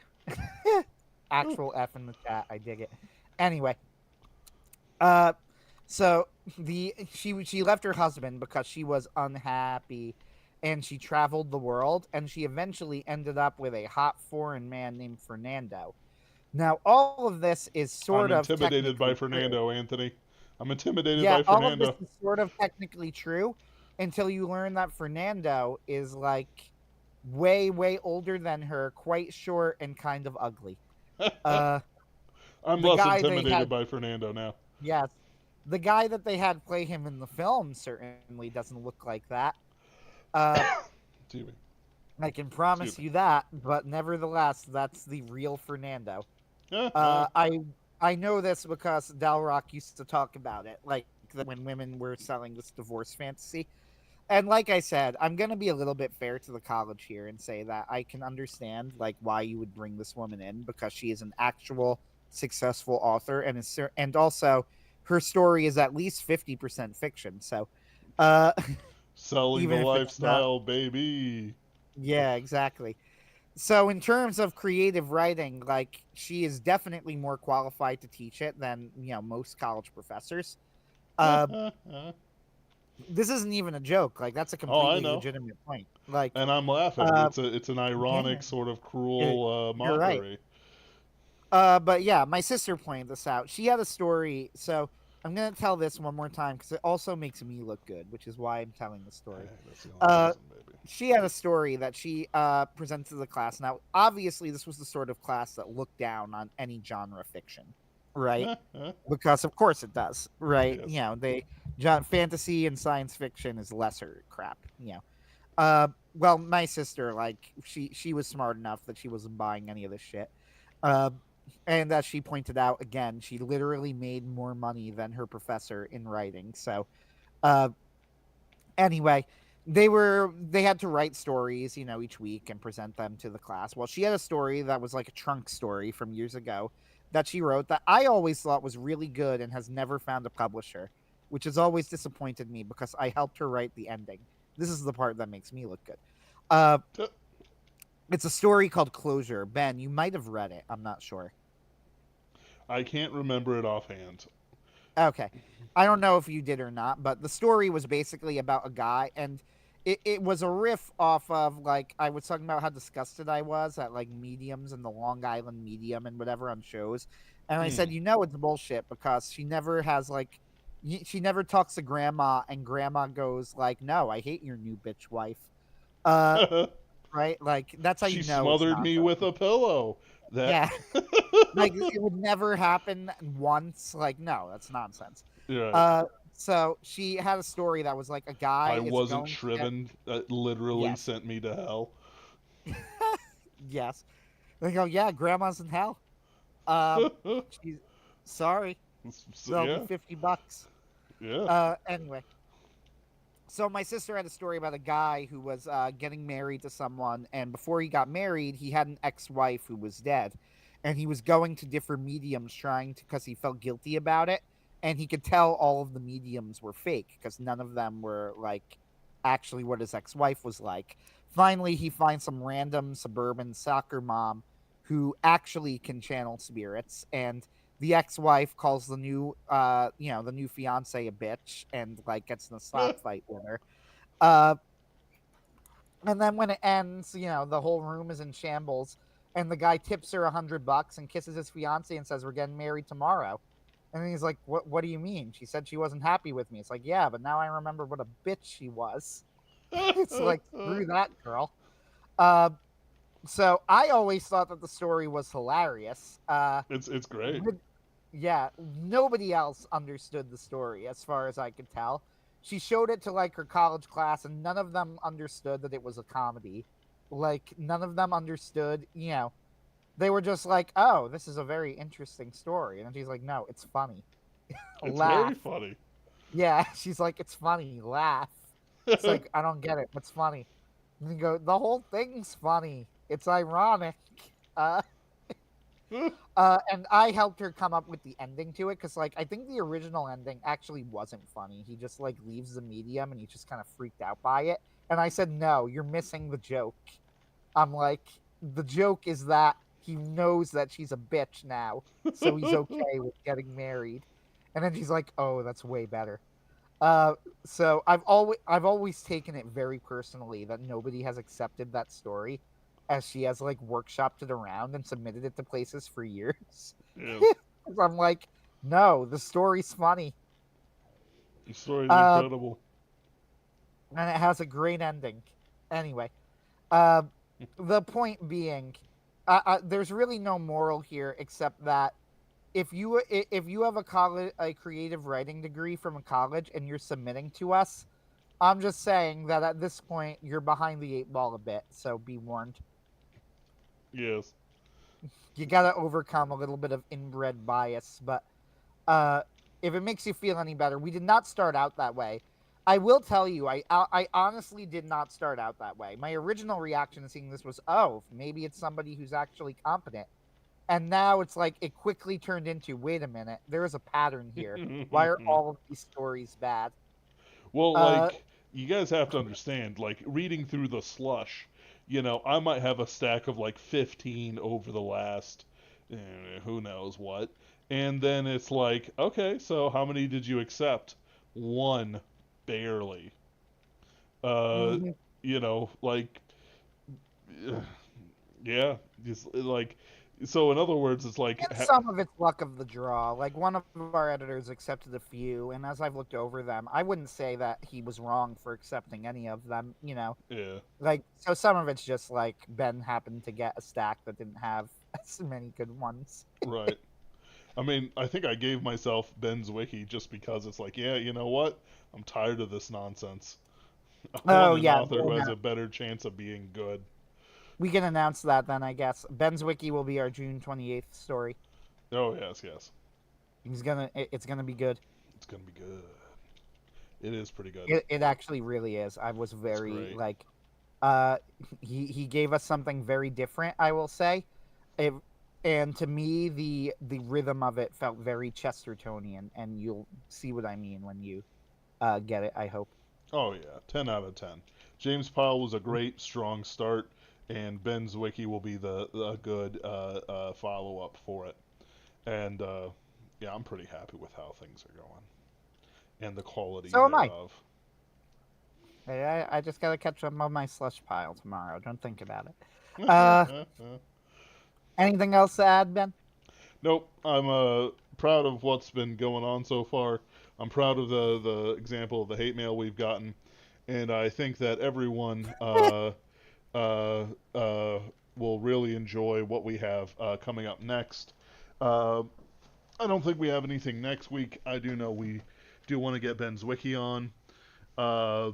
actual F in the chat. I dig it. Anyway, uh, so she left her husband because she was unhappy, and she traveled the world, and she eventually ended up with a hot foreign man named Fernando. Now, all of this is I'm sort of intimidated by technically true. Fernando, Anthony. I'm intimidated Yeah, by all of this Fernando. is sort of technically true until you learn that Fernando is like way, way older than her, quite short and kind of ugly. Uh, I'm the less guy they intimidated had, by Fernando now. yes, the guy that they had play him in the film certainly doesn't look like that. Uh, Excuse me. I can promise Excuse me. you that, but nevertheless, that's the real Fernando. Uh, I know this because Dalrock used to talk about it, like when women were selling this divorce fantasy. And like I said, I'm gonna be a little bit fair to the college here and say that I can understand like why you would bring this woman in because she is an actual successful author and also her story is at least 50% fiction. So, uh, selling the even if it's not, lifestyle, baby. yeah, exactly. So in terms of creative writing, like she is definitely more qualified to teach it than most college professors. Uh, this isn't even a joke. Like that's a Oh, I completely know, legitimate point. Like, and I'm laughing. uh, It's an ironic, yeah, sort of you're, cruel you're right. mockery. But yeah, my sister pointed this out. She had a story, so I'm gonna tell this one more time because it also makes me look good, which is why I'm telling the story. Hey, that's the only Uh, reason, baby. she had a story that she presented to the class. Now, obviously, this was the sort of class that looked down on any genre fiction, right? Because of course it does, right? Yes. Fantasy and science fiction is lesser crap. Well, my sister, like she was smart enough that she wasn't buying any of this shit. Uh, and as she pointed out again, she literally made more money than her professor in writing. So, uh, anyway, they had to write stories, each week and present them to the class. Well, she had a story that was like a trunk story from years ago that she wrote that I always thought was really good and has never found a publisher, which has always disappointed me because I helped her write the ending. This is the part that makes me look good. Uh, it's a story called Closure. Ben, you might have read it. I'm not sure. I can't remember it offhand. Okay. I don't know if you did or not, but the story was basically about a guy, and it was a riff off of, like, I was talking about how disgusted I was at, like, mediums and the Long Island medium and whatever on shows. And I said, Hmm. it's bullshit because she never has, like, she never talks to grandma, and grandma goes, like, no, I hate your new bitch wife. Uh, right? Like, that's how She it's smothered me nonsense. with a pillow. That. Yeah. Like it would never happen once. Like, no, that's nonsense. Right. Uh, so she had a story that was like a I guy is wasn't going to get shriven. That literally yes, sent me to hell. yes. They go, yeah, grandma's in hell. Um, she's sorry. That'll be Yeah. $50. Yeah. Anyway, so my sister had a story about a guy who was getting married to someone, and before he got married, he had an ex-wife who was dead, and he was going to different mediums trying to because he felt guilty about it, and he could tell all of the mediums were fake because none of them were like actually what his ex-wife was like. Finally, he finds some random suburban soccer mom who actually can channel spirits, and the ex-wife calls the new fiance a bitch and like gets in a slap fight with her. Uh, and then when it ends, the whole room is in shambles, and the guy tips her $100 and kisses his fiance and says, "We're getting married tomorrow." And then he's like, "What do you mean? She said she wasn't happy with me." It's like, "Yeah, but now I remember what a bitch she was." It's like, screw that girl. Uh, so I always thought that the story was hilarious. It's great. Yeah, nobody else understood the story as far as I could tell. She showed it to like her college class, and none of them understood that it was a comedy. Like, none of them understood, they were just like, "Oh, this is a very interesting story." And she's like, "No, it's funny." It's very Laugh. funny. Yeah, she's like, "It's funny." Laugh. It's like, I don't get it. What's funny? And you go, the whole thing's funny. It's ironic. Uh, and I helped her come up with the ending to it because, like, I think the original ending actually wasn't funny. He just like leaves the medium and he's just kind of freaked out by it. And I said, "No, you're missing the joke." I'm like, the joke is that he knows that she's a bitch now, so he's okay with getting married. And then she's like, "Oh, that's way better." Uh, so I've always taken it very personally that nobody has accepted that story, as she has like workshopped it around and submitted it to places for years. Yes. I'm like, no, the story's funny, The story's uh, incredible. and it has a great ending. Anyway, uh, the point being, there's really no moral here except that if you have a creative writing degree from a college and you're submitting to us, I'm just saying that at this point you're behind the eight ball a bit, so be warned. Yes. You gotta overcome a little bit of inbred bias, but uh, if it makes you feel any better, we did not start out that way. I will tell you, I honestly did not start out that way. My original reaction to seeing this was, oh, maybe it's somebody who's actually competent. And now it's like it quickly turned into, wait a minute, there is a pattern here. Why are all of these stories bad? Well, Uh, like, you guys have to understand, like, reading through the slush, I might have a stack of like 15 over the last, who knows what. And then it's like, okay, so how many did you accept? One, barely. Uh, Hmm. like, yeah, just like, so in other words, it's like, And some of it's luck of the draw. Like one of our editors accepted a few, and as I've looked over them, I wouldn't say that he was wrong for accepting any of them. yeah, Like so, some of it's just like Ben happened to get a stack that didn't have as many good ones. right. I mean, I think I gave myself Ben's Wiki just because it's like, yeah, you know what? I'm tired of this nonsense. I want Oh an yeah, author who has a better chance of being good. we can announce that then. I guess Ben's wiki will be our June 28th story. Oh, yes, yes. It's gonna be good. It's going to be good. It is pretty good. It actually really is. I was It's very great. like, uh, he gave us something very different. I will say, it, and to me the rhythm of it felt very Chestertonian, and you'll see what I mean when you get it. I hope. Oh, yeah. 10 out of 10. James Pyles was a great, strong start, and Ben's Wiki will be the good follow up for it. And, yeah, I'm pretty happy with how things are going and the quality So am I. thereof. Hey, I just gotta catch up on my slush pile tomorrow. Don't think about it. Uh, anything else to add, Ben? Nope. I'm proud of what's been going on so far. I'm proud of the example of the hate mail we've gotten, and I think that everyone uh, uh, will really enjoy what we have coming up next. Uh, I don't think we have anything next week. I do know we do want to get Ben's wiki on, uh,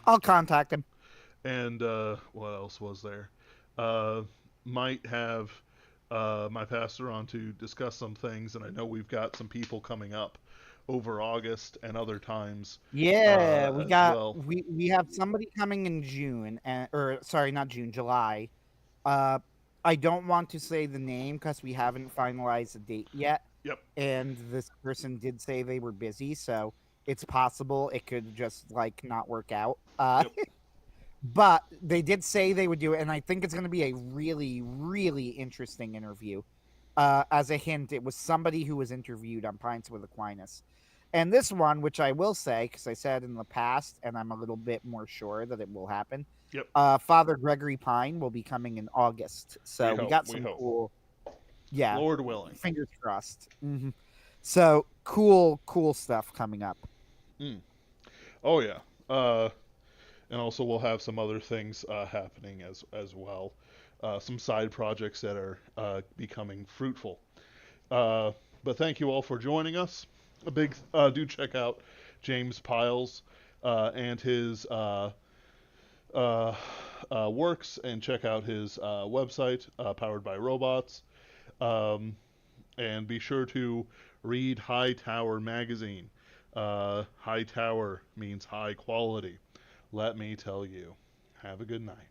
I'll contact him. and what else was there? Uh, might have my pastor on to discuss some things, and I know we've got some people coming up over August and other times Yeah, as well. we have somebody coming in June, and or sorry, not June, July. Uh, I don't want to say the name because we haven't finalized the date yet, Yep. and this person did say they were busy, so it's possible it could just like not work out. Yep. But they did say they would do it, and I think it's going to be a really, really interesting interview. As a hint, it was somebody who was interviewed on Pints with Aquinas. And this one, which I will say, because I said in the past, and I'm a little bit more sure that it will happen, Yep. Father Gregory Pine will be coming in August. We So we hope. got We some hope. cool, yeah, Lord willing. fingers crossed. So cool, cool stuff coming up. Mm. Oh yeah. Uh, and also we'll have some other things happening as well. Some side projects that are becoming fruitful. Uh, but thank you all for joining us. A big do check out James Pyles and his works, and check out his website, Powered by Robots. Um, and be sure to read High Tower magazine. High Tower means high quality. Let me tell you. Have a good night.